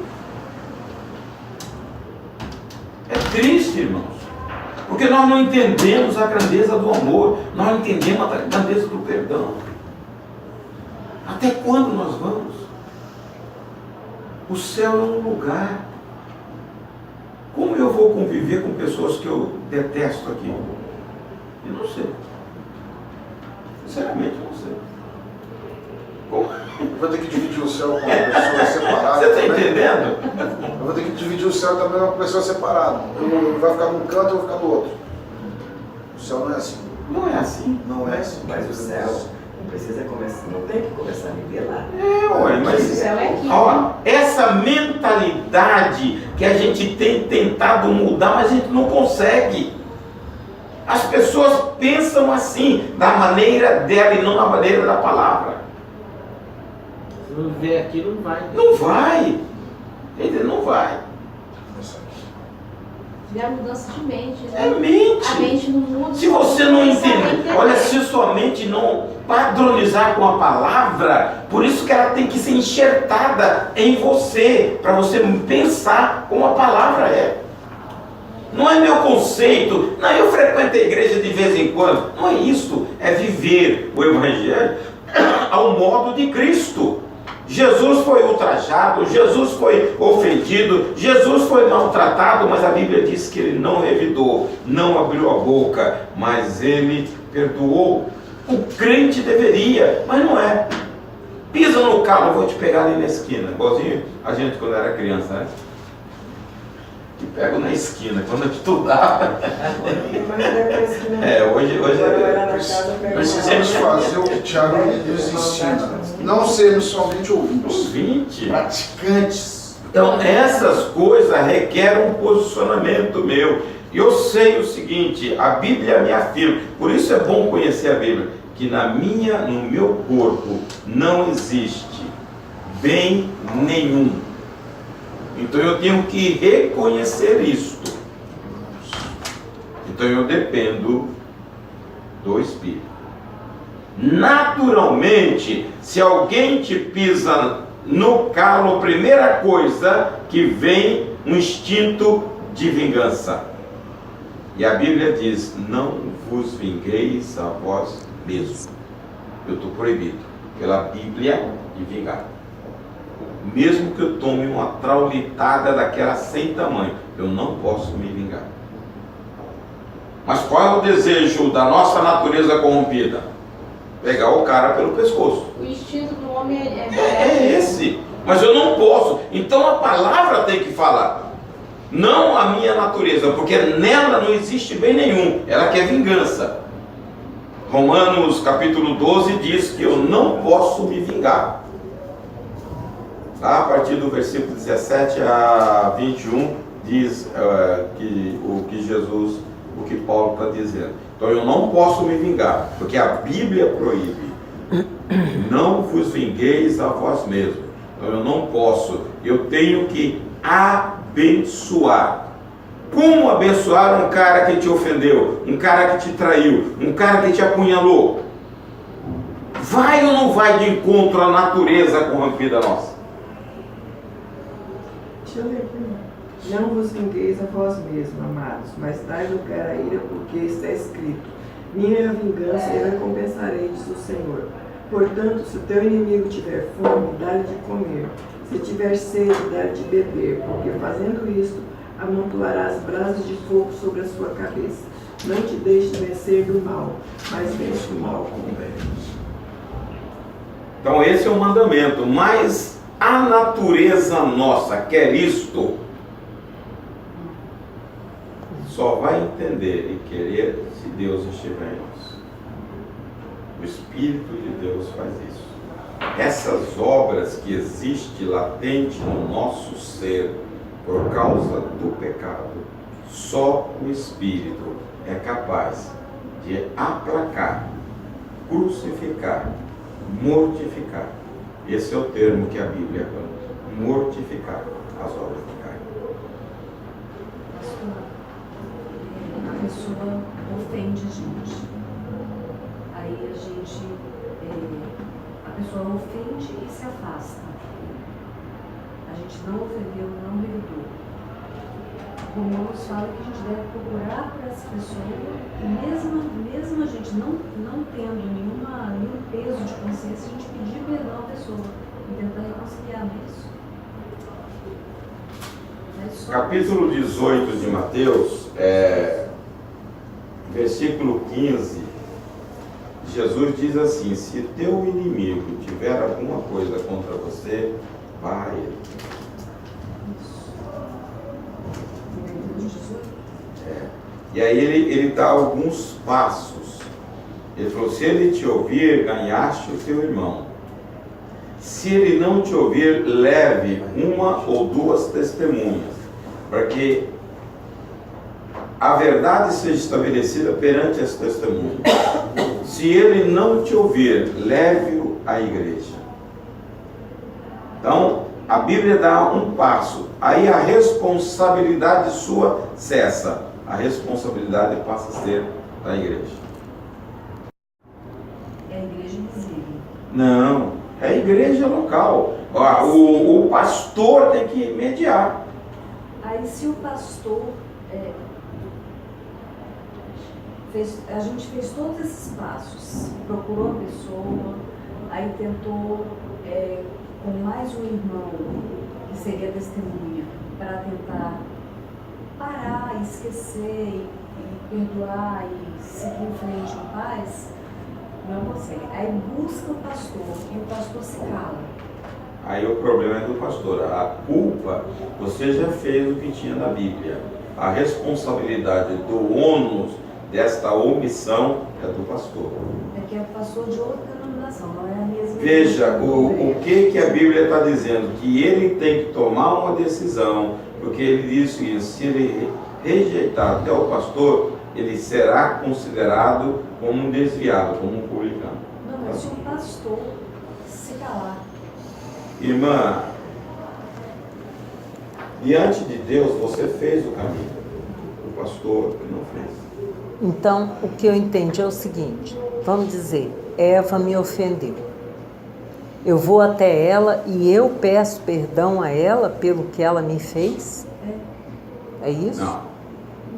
É triste, irmãos. Porque nós não entendemos a grandeza do amor. Nós não entendemos a grandeza do perdão. Até quando nós vamos? O céu é um lugar. Como eu vou conviver com pessoas que eu detesto aqui? Eu não sei. Sinceramente, eu não sei. Como?
Eu vou ter que dividir o céu com uma pessoa separada.
Você está
também.
entendendo?
Eu vou ter que dividir o céu também com uma pessoa separada. Eu vai ficar num canto, eu vou ficar no outro. O céu não é assim.
Não é assim.
Não é assim.
Mas o céu não precisa começar, não tem que começar a viver lá.
Ué,
O
mas
céu é aqui.
ó, essa mentalidade que a gente tem tentado mudar, mas a gente não consegue. As pessoas pensam assim, da maneira dela e não da maneira da palavra.
Se não vier aqui, não vai.
Não vai. Entendeu? Não vai.
É a mudança de mente, né?
É mente.
A mente não muda.
Se você não
Começar a
entender,
entender.
olha, se sua mente não padronizar com a palavra, por isso que ela tem que ser enxertada em você, para você pensar como a palavra é. Não é meu conceito, não, eu frequento a igreja de vez em quando. Não é isso, é viver o Evangelho ao modo de Cristo. Jesus foi ultrajado, Jesus foi ofendido, Jesus foi maltratado, mas a Bíblia diz que ele não revidou, não abriu a boca, mas ele perdoou. O crente deveria, mas não é. Pisa no calo, eu vou te pegar ali na esquina, igualzinho a gente quando era criança, né? Te pego na esquina, quando eu estudava. Hoje
Precisamos fazer o que o Tiago nos ensina. Não sermos somente ouvintes.
Ouvinte.
Praticantes.
Então, essas coisas requerem um posicionamento meu. E eu sei o seguinte, a Bíblia me afirma, por isso é bom conhecer a Bíblia, que no meu corpo não existe bem nenhum. Então eu tenho que reconhecer isto. Então eu dependo do Espírito. Naturalmente, se alguém te pisa no calo, a primeira coisa que vem um instinto de vingança. E a Bíblia diz, não vos vingueis a vós mesmos. Eu estou proibido pela Bíblia de vingar. Mesmo que eu tome uma traulitada daquela sem tamanho, eu não posso me vingar. Mas qual é o desejo da nossa natureza corrompida? Pegar o cara pelo pescoço.
O instinto do homem
É esse. Mas eu não posso. Então a palavra tem que falar. Não a minha natureza, porque nela não existe bem nenhum. Ela quer vingança. Romanos capítulo 12 diz que eu não posso me vingar. A partir do versículo 17 a 21 diz o que Paulo está dizendo. Então eu não posso me vingar, porque a Bíblia proíbe. Não vos vingueis a vós mesmos. Então eu não posso. Eu tenho que abençoar. Como abençoar um cara que te ofendeu, um cara que te traiu, um cara que te apunhalou? Vai ou não vai de encontro à natureza corrompida nossa?
Deixa eu ler aqui. Não vos vingueis a vós mesmos, amados, mas dai lugar à ira, porque está escrito: minha é a vingança e recompensarei, diz o Senhor. Portanto, se o teu inimigo tiver fome, dá-lhe de comer. Se tiver sede, dá-lhe de beber, porque fazendo isto, amontoarás brasas de fogo sobre a sua cabeça. Não te deixes vencer do mal, mas vence o mal com o bem.
Então esse é o mandamento, mas a natureza nossa quer isto, só vai entender e querer se Deus estiver em nós. O Espírito de Deus faz isso. Essas obras que existem latente no nosso ser por causa do pecado, só o Espírito é capaz de aplacar, crucificar, mortificar. Esse é o termo que a Bíblia usa, mortificar as obras do carne.
A pessoa ofende a gente. Aí a pessoa ofende e se afasta. A gente não ofendeu, não revidou. Romanos fala que a gente deve procurar por essa pessoa, e mesmo a gente não tendo nenhum peso de consciência, a gente pedir perdão à pessoa e tentar reconciliar isso.
Capítulo 18 de Mateus, versículo 15, Jesus diz assim: se teu inimigo tiver alguma coisa contra você, vá a ele. E aí ele dá alguns passos. Ele falou: se ele te ouvir, ganhaste o teu irmão. Se ele não te ouvir, leve uma ou duas testemunhas, para que a verdade seja estabelecida perante as testemunhas. Se ele não te ouvir, leve-o à igreja. Então, a Bíblia dá um passo, aí a responsabilidade sua cessa. A responsabilidade passa a ser da igreja.
É a igreja invisível.
Não, é a igreja local. O pastor tem que mediar.
Aí se o pastor a gente fez todos esses passos, procurou a pessoa, aí tentou com mais um irmão que seria testemunha, para tentar parar, esquecer e perdoar e seguir em frente em paz, não consegue. Aí busca o pastor e o pastor se cala.
Aí o problema é do pastor. A culpa, você já fez o que tinha na Bíblia. A responsabilidade do ônus desta omissão é do pastor.
É que é pastor de outra denominação, não é a mesma.
Veja, o que a Bíblia está dizendo? Que ele tem que tomar uma decisão, porque ele diz isso: se ele rejeitar até o pastor, ele será considerado como um desviado, como um publicano.
Não, mas se o pastor se calar.
Irmã, diante de Deus você fez o caminho, o pastor não fez.
Então, o que eu entendi é o seguinte: vamos dizer, Eva me ofendeu. Eu vou até ela e eu peço perdão a ela pelo que ela me fez? É isso?
Não.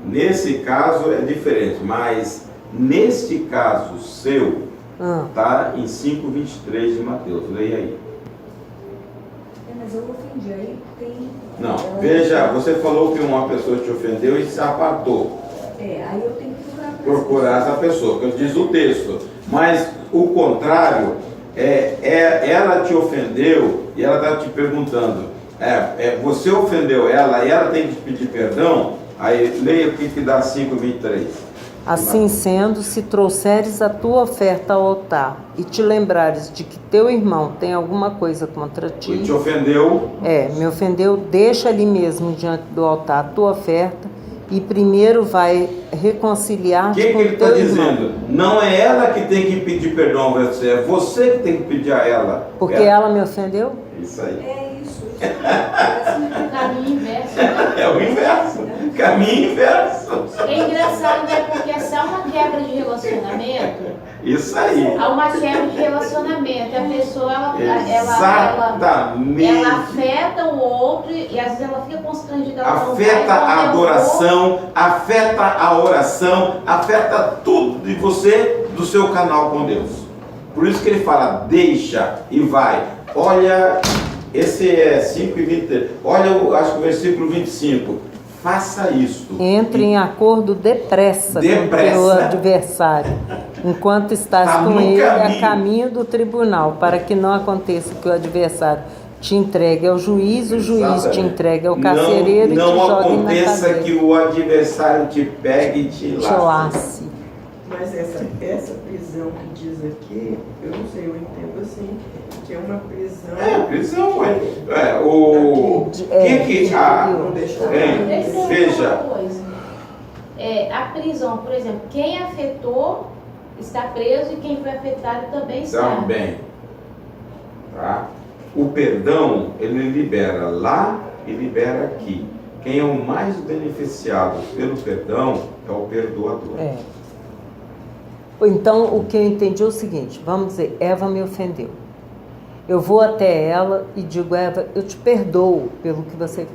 Nesse caso é diferente, mas neste caso seu, está em 5:23 de Mateus. Leia aí.
Mas eu ofendi, aí tem...
Não, veja, você falou que uma pessoa te ofendeu e se apartou.
Aí eu tenho que
procurar essa pessoa, que diz o texto. Mas o contrário, ela te ofendeu e ela está te perguntando, você ofendeu ela e ela tem que te pedir perdão. Aí leia o que dá 5:23.
Assim sendo, se trouxeres a tua oferta ao altar e te lembrares de que teu irmão tem alguma coisa contra ti,
E te ofendeu,
me ofendeu, deixa ali mesmo diante do altar a tua oferta e primeiro vai reconciliar
o que
com
ele está
teu irmão.
dizendo? Não é ela que tem que pedir perdão a você, é você que tem que pedir a ela.
Porque ela me ofendeu?
Isso aí.
É isso.
Caminho inverso, né?
É o inverso. Caminho inverso.
É engraçado, né? Porque se há uma quebra de relacionamento,
Isso aí.
há uma quebra de relacionamento. A pessoa,
Exatamente.
ela afeta o outro e às vezes ela fica constrangida. Ela não
Afeta
vai,
a adoração, afeta a oração, afeta tudo de você, do seu canal com Deus. Por isso que ele fala, deixa e vai. Olha, esse é 5:23. Olha, acho que o versículo 25. Faça isto.
Entre em acordo depressa com o teu adversário, enquanto estás com ele a caminho do tribunal, para que não aconteça que o adversário te entregue ao juiz, o juiz te
Exatamente.
entregue ao carcereiro
não
e te jogue na
aconteça
cadeia.
que o adversário te pegue e te
Te
lace.
lace.
Mas essa prisão que diz aqui, eu não sei, eu entendo assim, que é uma prisão.
É, prisão, o
Não deixa
Deixa eu
veja.
falar uma coisa. A prisão, por exemplo, quem afetou está preso e quem foi afetado também está.
Também. Tá? O perdão, ele libera lá e libera aqui. Quem é o mais beneficiado pelo perdão é o perdoador.
É. Então, o que eu entendi é o seguinte, vamos dizer, Eva me ofendeu. Eu vou até ela e digo, Eva, eu te perdoo pelo que você...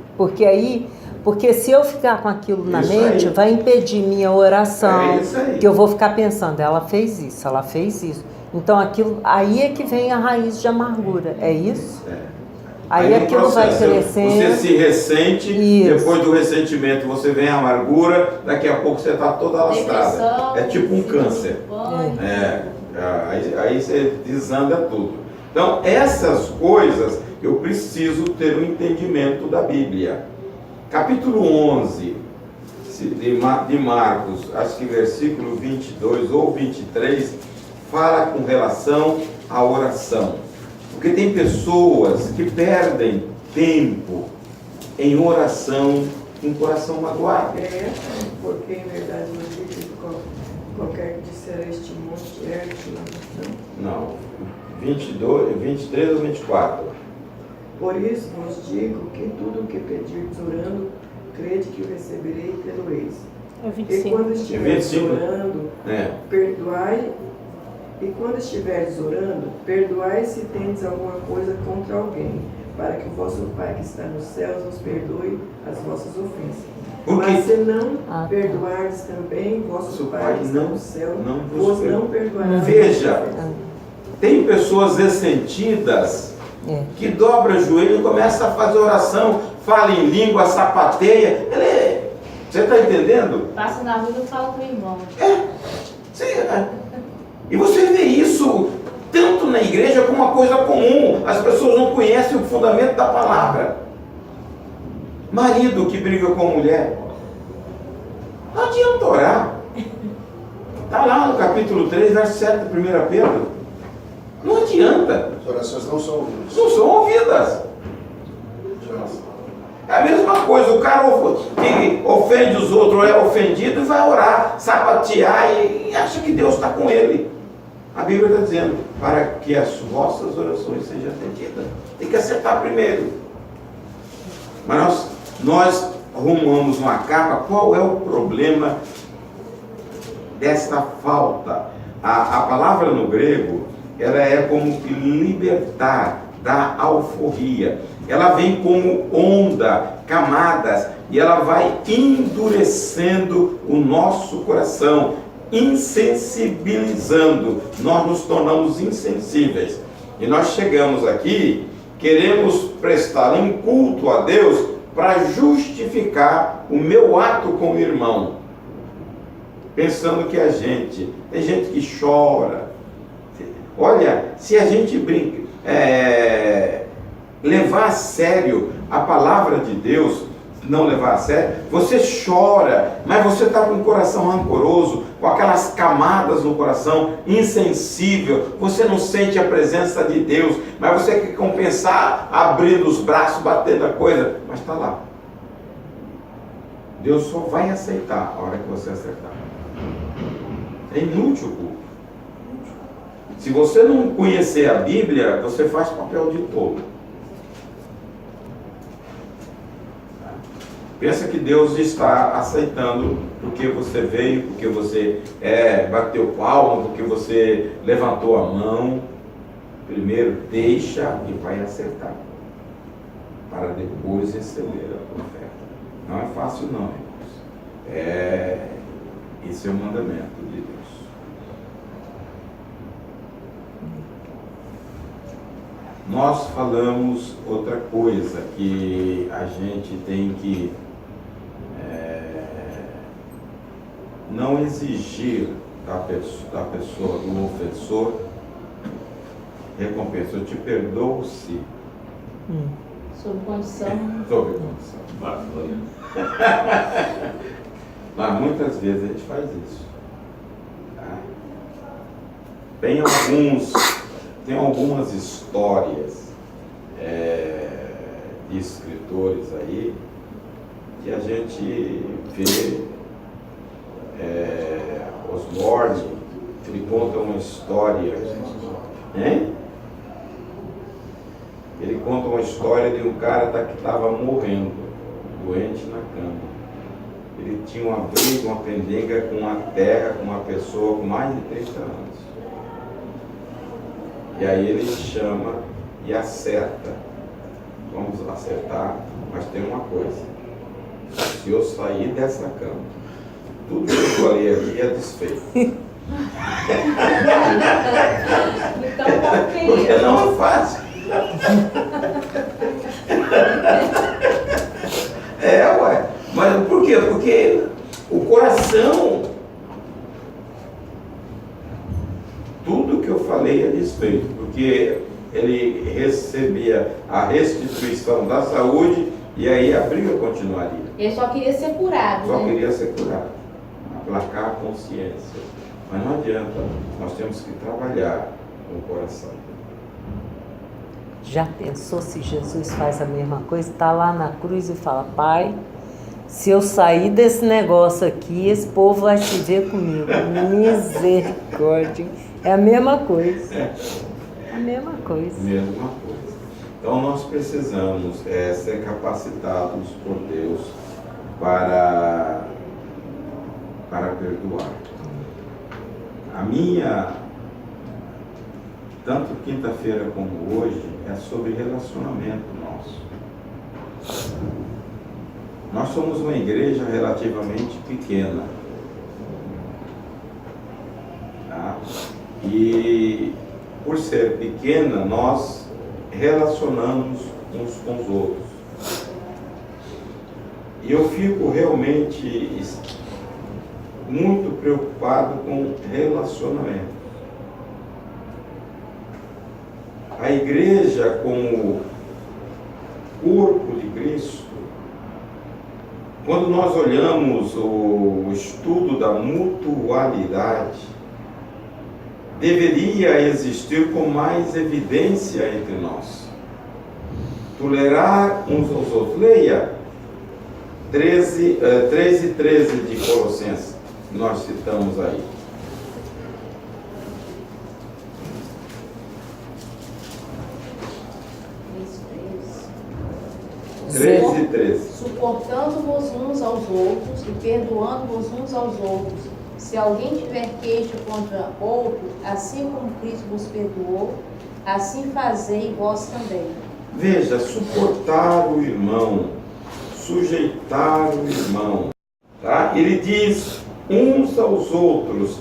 Porque se eu ficar com aquilo na
Isso
mente,
aí.
vai impedir minha oração.
É isso aí.
Que eu vou ficar pensando, ela fez isso, ela fez isso. Então, aquilo, aí é que vem a raiz de amargura, é isso?
É.
Aí
no
aquilo vai
processo,
crescendo.
Você se ressente,
Isso.
depois do ressentimento você vem a amargura, daqui a pouco você está toda lastrada.
Depressão,
É tipo um câncer.
pânico.
Aí você desanda tudo. Então, essas coisas eu preciso ter um entendimento da Bíblia. Capítulo 11 de Marcos, acho que versículo 22 ou 23, fala com relação à oração. Porque tem pessoas que perdem tempo em oração, em coração magoado.
Porque em verdade não diz qualquer que disser este monte ergue lá.
Não, 23 ou 24.
Por isso vos digo que tudo o que pedirdes orando, crede que o receberei e pelo-eis.
É
E
25.
quando estiveres
25.
orando,
É.
perdoai. E quando estiveres orando, perdoai se tendes alguma coisa contra alguém, para que o vosso Pai que está nos céus os perdoe as vossas ofensas.
Porque
Mas se não
tá.
perdoardes também, vosso Pai que está no céu
não
vos não perdoará.
Veja, tem pessoas ressentidas
É.
que dobra o joelho e começa a fazer oração, fala em língua, sapateia. Você está entendendo?
Passa na rua e fala com o irmão.
E você vê isso tanto na igreja como uma coisa comum. As pessoas não conhecem o fundamento da palavra. Marido que briga com a mulher, não adianta orar. Está lá no capítulo 3, verso 7 de 1 Pedro. Não adianta.
As orações não são ouvidas.
Não são ouvidas. É a mesma coisa, o cara que ofende os outros é ofendido e vai orar, sapatear e acha que Deus está com ele. A Bíblia está dizendo, para que as vossas orações sejam atendidas, tem que acertar primeiro. Mas nós arrumamos uma capa, qual é o problema desta falta? A palavra no grego, ela é como que libertar da alforria. Ela vem como onda, camadas, e ela vai endurecendo o nosso coração, insensibilizando. Nós nos tornamos insensíveis. E nós chegamos aqui, queremos prestar um culto a Deus para justificar o meu ato com o irmão. Pensando que tem gente que chora. Olha, se a gente brinca, levar a sério a palavra de Deus, não levar a sério, você chora, mas você está com o coração rancoroso, com aquelas camadas no coração, insensível, você não sente a presença de Deus, mas você quer compensar abrindo os braços, batendo a coisa, mas está lá. Deus só vai aceitar a hora que você acertar. É inútil o culto. Se você não conhecer a Bíblia, você faz papel de tolo. Pensa que Deus está aceitando porque você veio, porque você bateu palma, porque você levantou a mão. Primeiro deixa e vai acertar, para depois receber a oferta. Não é fácil não, irmãos. Esse é o mandamento de Deus. Nós falamos outra coisa que a gente tem que não exigir da pessoa, do ofensor, recompensa. Eu te perdoo se
Sob condição.
Sob condição. Mas muitas vezes a gente faz isso. Tá? Tem algumas histórias de escritores aí que a gente vê Osborne, ele conta uma história. Hein? Ele conta uma história de um cara que estava morrendo, doente na cama. Ele tinha uma briga, uma pendenga com a terra, com uma pessoa com mais de 30 anos. E aí ele chama e acerta. Vamos acertar, mas tem uma coisa. Se eu sair dessa cama, tudo que eu falei aqui é desfeito.
Então, qual que é
Porque
isso?
não é fácil. Ué. Mas por quê? Porque o coração, tudo que eu falei é desfeito, porque ele recebia a restituição da saúde e aí a briga continuaria.
Ele só queria ser curado,
Só
né?
queria ser curado, aplacar a consciência. Mas não adianta, nós temos que trabalhar com o coração.
Já pensou se Jesus faz a mesma coisa? Está lá na cruz e fala: Pai, se eu sair desse negócio aqui, esse povo vai se ver comigo. Misericórdia. É a mesma coisa. A mesma coisa.
Mesma coisa. Então nós precisamos ser capacitados por Deus para perdoar. A minha, tanto quinta-feira como hoje, é sobre relacionamento nosso. Nós somos uma igreja relativamente pequena. Tá? E por ser pequena, nós relacionamos uns com os outros. E eu fico realmente muito preocupado com relacionamento. A igreja, como corpo de Cristo, quando nós olhamos o estudo da mutualidade, deveria existir com mais evidência entre nós. Tolerar uns aos outros. Leia 3 e 13 de Colossenses, que nós citamos aí. 13 e 13.
Suportando-vos uns aos outros e perdoando-vos uns aos outros. Se alguém tiver queixa contra outro, assim como Cristo vos perdoou, assim fazei vós também.
Veja, suportar o irmão, sujeitar o irmão. Tá? Ele diz uns aos outros.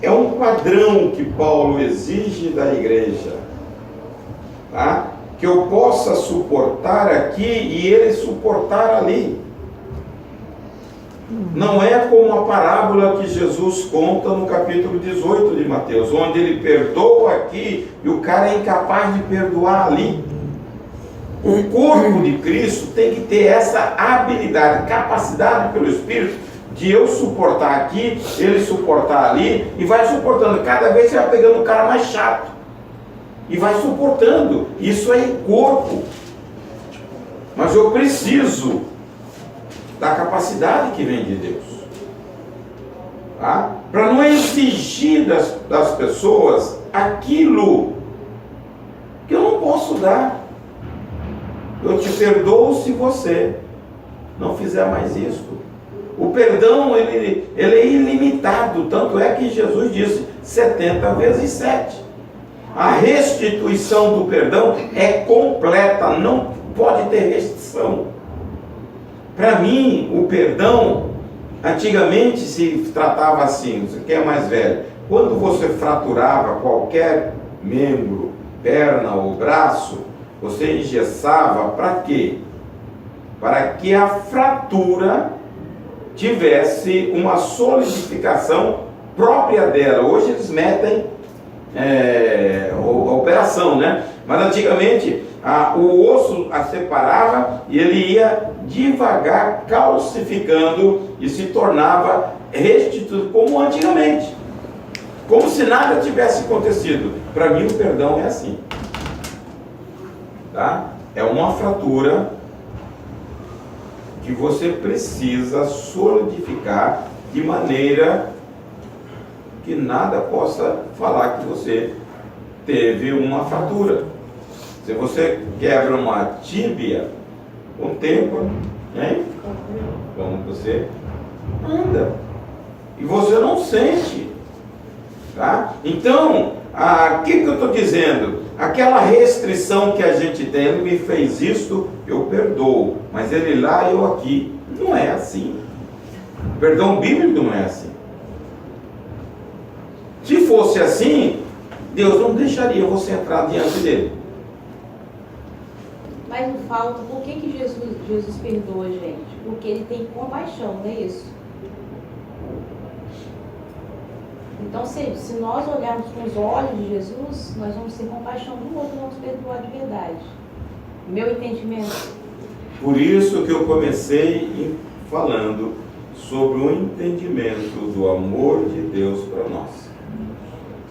É um padrão que Paulo exige da igreja. Tá? Que eu possa suportar aqui e ele suportar ali. Não é como a parábola que Jesus conta no capítulo 18 de Mateus, onde ele perdoa aqui e o cara é incapaz de perdoar ali. O corpo de Cristo tem que ter essa habilidade, capacidade pelo Espírito de eu suportar aqui, ele suportar ali, e vai suportando. Cada vez você vai pegando o cara mais chato e vai suportando. Isso é corpo. Mas eu preciso da capacidade que vem de Deus, tá? Para não exigir das pessoas aquilo que eu não posso dar. Eu te perdoo se você não fizer mais isso. O perdão ele é ilimitado, tanto é que Jesus disse 70 vezes 7. A restituição do perdão é completa, não pode ter restrição. Para mim, o perdão, antigamente se tratava assim, você que é mais velho, quando você fraturava qualquer membro, perna ou braço, você engessava para quê? Para que a fratura tivesse uma solidificação própria dela. Hoje eles metem a operação, né? Mas antigamente o osso a separava e ele ia devagar calcificando e se tornava restituído como antigamente, como se nada tivesse acontecido. Para mim o perdão é assim, tá? É uma fratura que você precisa solidificar de maneira que nada possa falar que você teve uma fratura. Se você quebra uma tíbia, com o tempo, hein? Como você anda e você não sente, tá? Então, o que eu estou dizendo? Aquela restrição que a gente tem, ele me fez isto, eu perdoo, mas ele lá, eu aqui. Não é assim. Perdão bíblico não é assim. Se fosse assim, Deus não deixaria você entrar diante dele.
Mas não falta, por que Jesus perdoa a gente? Porque ele tem compaixão, não é isso? Então, se nós olharmos com os olhos de Jesus, nós vamos ter compaixão do outro e vamos perdoar de verdade. Meu entendimento.
Por isso que eu comecei falando sobre o entendimento do amor de Deus para nós.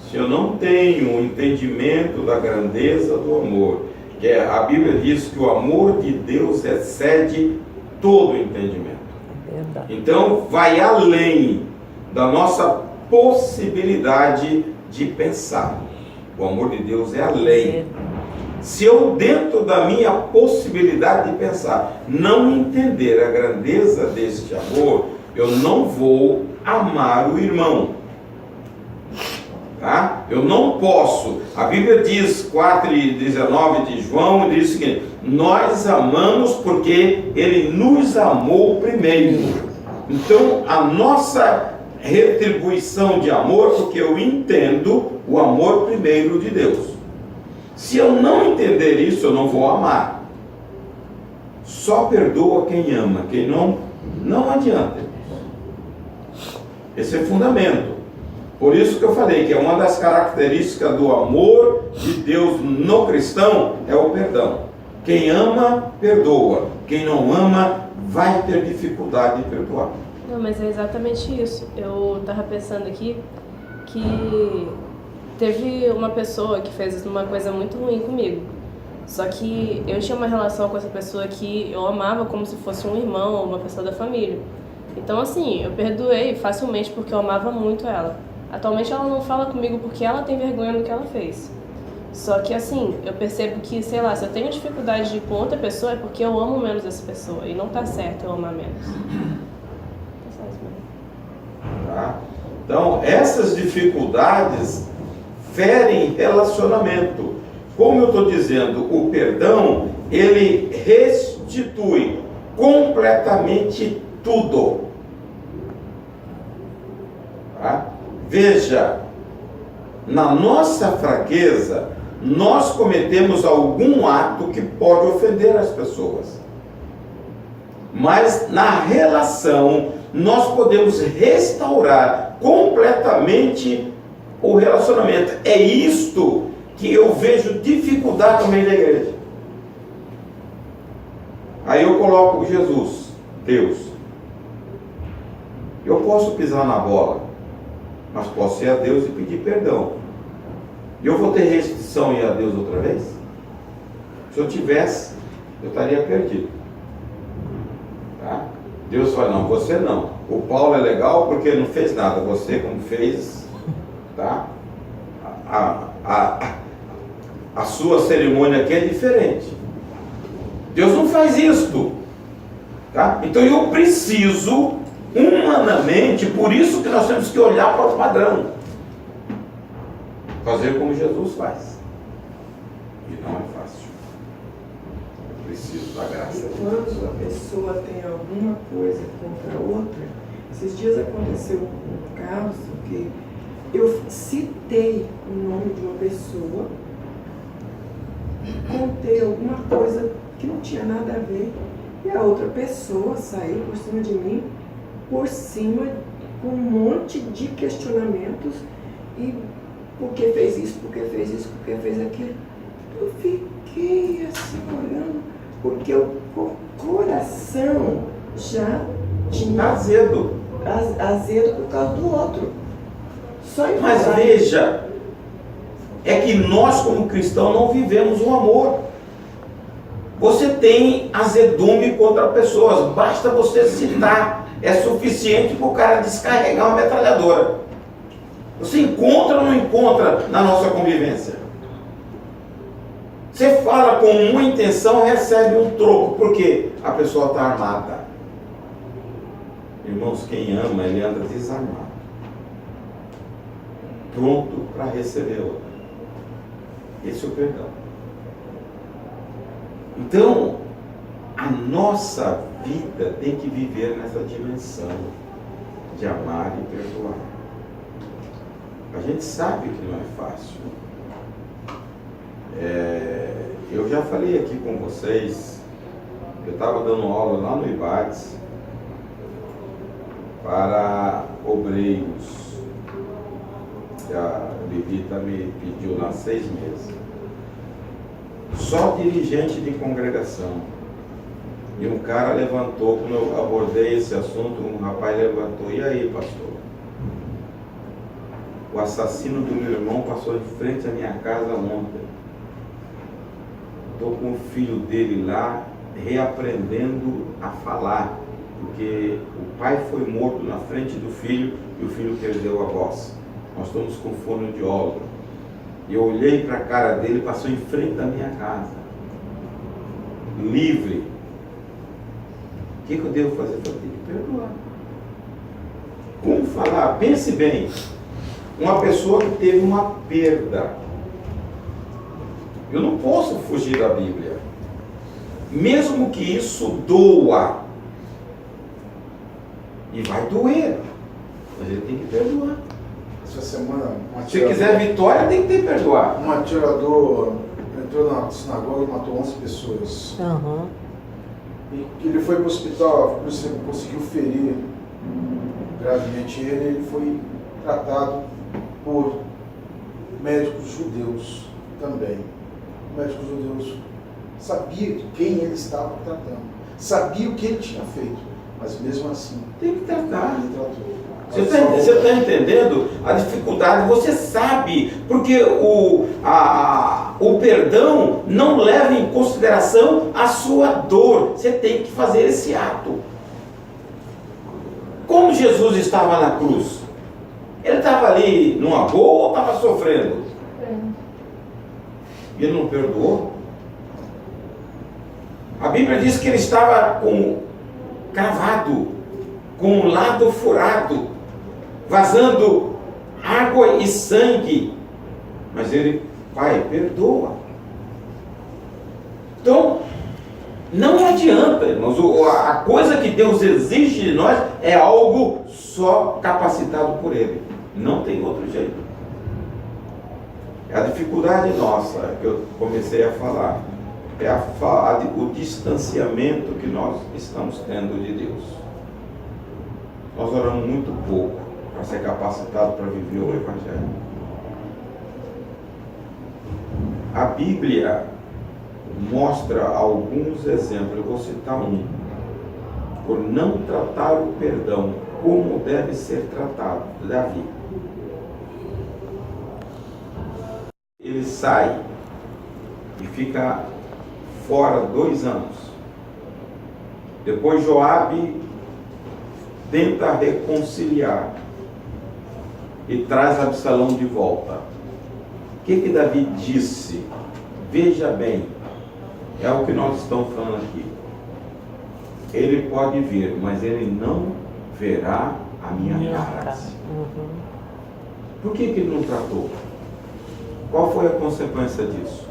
Se eu não tenho o entendimento da grandeza do amor, que a Bíblia diz que o amor de Deus excede todo o entendimento.
Verdade.
Então, vai além da nossa possibilidade de pensar. O amor de Deus é além. Se eu, dentro da minha possibilidade de pensar, não entender a grandeza deste amor, eu não vou amar o irmão. Tá? Eu não posso. A Bíblia diz, 4:19 de João, diz o seguinte: nós amamos porque ele nos amou primeiro. Então, a nossa retribuição de amor, porque eu entendo o amor primeiro de Deus. Se eu não entender isso, eu não vou amar. Só perdoa quem ama, quem não adianta. Esse é o fundamento. Por isso que eu falei que é uma das características do amor de Deus no cristão é o perdão. Quem ama, perdoa. Quem não ama, vai ter dificuldade de perdoar.
Não, mas é exatamente isso. Eu estava pensando aqui que teve uma pessoa que fez uma coisa muito ruim comigo. Só que eu tinha uma relação com essa pessoa que eu amava como se fosse um irmão ou uma pessoa da família. Então, assim, eu perdoei facilmente porque eu amava muito ela. Atualmente ela não fala comigo porque ela tem vergonha do que ela fez. Só que, assim, eu percebo que, sei lá, se eu tenho dificuldade de ir com outra pessoa é porque eu amo menos essa pessoa. E não tá certo eu amar menos.
Tá? Então, essas dificuldades ferem relacionamento. Como eu estou dizendo, o perdão, ele restitui completamente tudo. Tá? Veja, na nossa fraqueza, nós cometemos algum ato que pode ofender as pessoas. Mas na relação, nós podemos restaurar completamente o relacionamento. É isto que eu vejo dificuldade no meio da igreja. Aí eu coloco Jesus, Deus. Eu posso pisar na bola, mas posso ir a Deus e pedir perdão. E eu vou ter restrição em ir a Deus outra vez? Se eu tivesse, eu estaria perdido. Tá? Deus fala, não, você não. O Paulo é legal porque não fez nada. Você, como fez, tá? A sua cerimônia aqui é diferente. Deus não faz isto. Tá? Então eu preciso, humanamente, por isso que nós temos que olhar para o padrão. Fazer como Jesus faz. E não é fácil. Eu preciso da graça de Deus.
Quando a pessoa tem alguma coisa contra a outra, esses dias aconteceu um caso que eu citei o nome de uma pessoa, contei alguma coisa que não tinha nada a ver, e a outra pessoa saiu por cima de mim, por cima com um monte de questionamentos, e por que fez isso, por que fez isso, por que fez aquilo. Eu fiquei assim olhando, porque o coração já tinha
Azedo.
azedo por causa do outro. Só em
Mas
falar.
veja, é que nós como cristãos não vivemos o amor. Você tem azedume contra pessoas, basta você citar, é suficiente para o cara descarregar uma metralhadora. Você encontra ou não encontra na nossa convivência? Você fala com uma intenção, recebe um troco, porque a pessoa está armada. Irmãos, quem ama, ele anda desarmado, pronto para receber outra. Esse é o perdão. Então, a nossa vida tem que viver nessa dimensão de amar e perdoar. A gente sabe que não é fácil. Eu já falei aqui com vocês, eu estava dando aula lá no IBATS para obreiros. A Levita me pediu lá 6 meses. Só dirigente de congregação. E um cara levantou, quando eu abordei esse assunto, um rapaz levantou: e aí, pastor? O assassino do meu irmão passou em frente à minha casa ontem. Estou com o filho dele lá, reaprendendo a falar, porque o pai foi morto na frente do filho e o filho perdeu a voz. Nós estamos com fonoaudiólogo. E eu olhei para a cara dele, passou em frente da minha casa. Livre. O que eu devo fazer? Eu tenho que perdoar. Como falar? Pense bem. Uma pessoa que teve uma perda. Eu não posso fugir da Bíblia. Mesmo que isso doa. E vai doer. Mas ele tem que perdoar.
Essa semana,
Se quiser vitória, tem que ter perdoar.
um atirador entrou na sinagoga e matou 11 pessoas.
Uhum.
E ele foi para o hospital, conseguiu ferir gravemente ele foi tratado por médicos judeus também. Médicos judeus sabiam quem ele estava tratando, sabia o que ele tinha feito, mas mesmo assim
Tem que tratar.
ele tratou.
Você está entendendo a dificuldade? Você sabe, porque o perdão não leva em consideração a sua dor. Você tem que fazer esse ato. Como Jesus estava na cruz? Ele estava ali numa boa ou estava sofrendo? E ele não perdoou? A Bíblia diz que ele estava cravado, com o lado furado, vazando água e sangue. Mas ele, Pai, perdoa. Então, não adianta, irmãos. A coisa que Deus exige de nós é algo só capacitado por Ele. Não tem outro jeito. É a dificuldade nossa que eu comecei a falar. É o distanciamento que nós estamos tendo de Deus. Nós oramos muito pouco para ser capacitado para viver o Evangelho. A Bíblia mostra alguns exemplos, eu vou citar um. Por não tratar o perdão como deve ser tratado. Davi. Ele sai e fica fora 2 anos. Depois Joabe tenta reconciliar e traz Absalão de volta. O que Davi disse? Veja bem, é o que nós estamos falando aqui. Ele pode vir, mas ele não verá a minha cara.
Uhum.
Por que ele não tratou? Qual foi a consequência disso?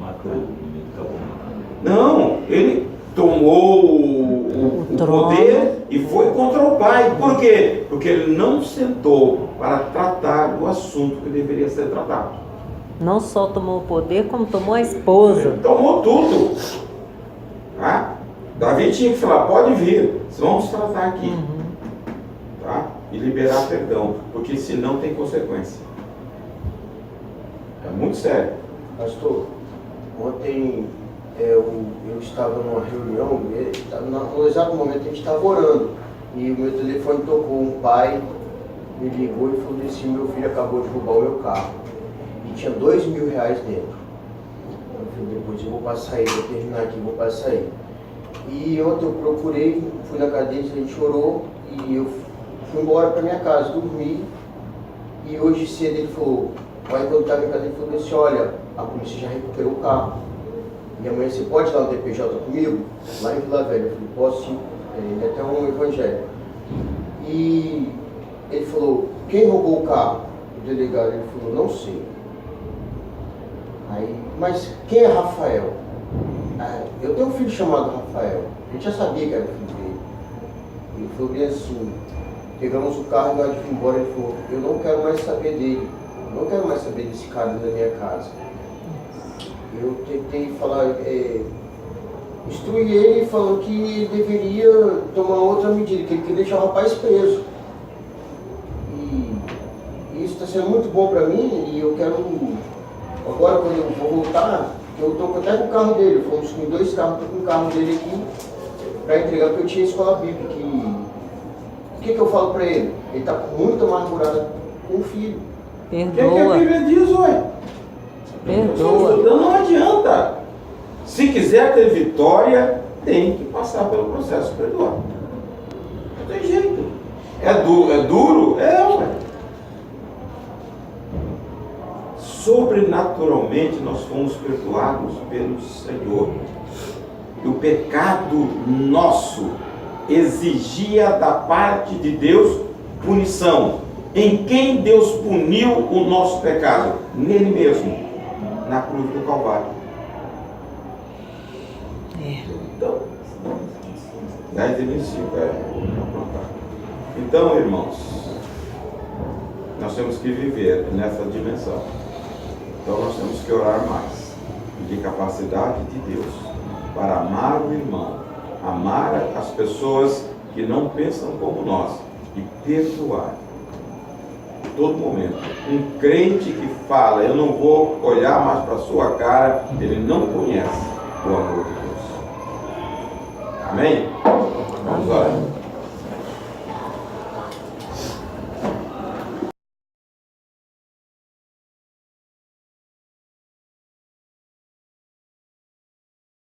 Matou o menino, acabou matando.
Não, ele tomou o poder e foi contra o pai. Por quê? Porque ele não sentou para tratar do assunto que deveria ser tratado.
Não só tomou o poder, como tomou a esposa.
Ele tomou tudo. Tá? Davi tinha que falar, pode vir, vamos tratar aqui. Tá? E liberar perdão, porque senão tem consequência.
muito sério.
Pastor, ontem eu estava numa reunião, no exato momento a gente estava orando, e o meu telefone tocou, um pai me ligou e falou assim, meu filho acabou de roubar o meu carro, e tinha R$2.000 dentro. Eu falei, depois eu vou passar aí, vou terminar aqui, vou passar aí. E ontem eu procurei, fui na cadeia, a gente orou, e eu fui embora para minha casa, dormi, e hoje cedo ele falou, quando eu estava em casa, ele falou assim, olha, a polícia já recuperou o carro. E amanhã você pode ir lá no DPJ comigo? Lá em Vila Velha. Eu falei, posso sim. Ele é até um evangélico. E ele falou, quem roubou o carro? O delegado, ele falou, não sei. Aí, mas quem é Rafael? Eu tenho um filho chamado Rafael. A gente já sabia que era filho dele. Ele falou bem assim, pegamos o carro e nós fomos embora. Ele falou, eu não quero mais saber dele. Eu não quero mais saber desse cara da minha casa. Eu tentei falar, instruir ele falando que ele deveria tomar outra medida, que ele queria deixar o rapaz preso. E isso está sendo muito bom para mim e eu quero, agora quando eu vou voltar, eu estou até com o carro dele, fomos com 2 carros, estou com o carro dele aqui para entregar, porque eu tinha escola bíblica. O que eu falo para ele? Ele está muito amargurado com o filho.
Perdoa.
O que a Bíblia diz, ué?
Perdoa.
Não adianta. Se quiser ter vitória, tem que passar pelo processo de perdoar. Não tem jeito. É duro? Ué. Sobrenaturalmente nós fomos perdoados pelo Senhor. E o pecado nosso exigia da parte de Deus punição. Em quem Deus puniu o nosso pecado? Nele mesmo, na cruz do Calvário. Então, 10:25, Então, irmãos, nós temos que viver nessa dimensão. Então, nós temos que orar mais, de capacidade de Deus, para amar o irmão, amar as pessoas que não pensam como nós e perdoar. Todo momento. Um crente que fala, eu não vou olhar mais para a sua cara, ele não conhece o amor de Deus. Amém? Vamos orar.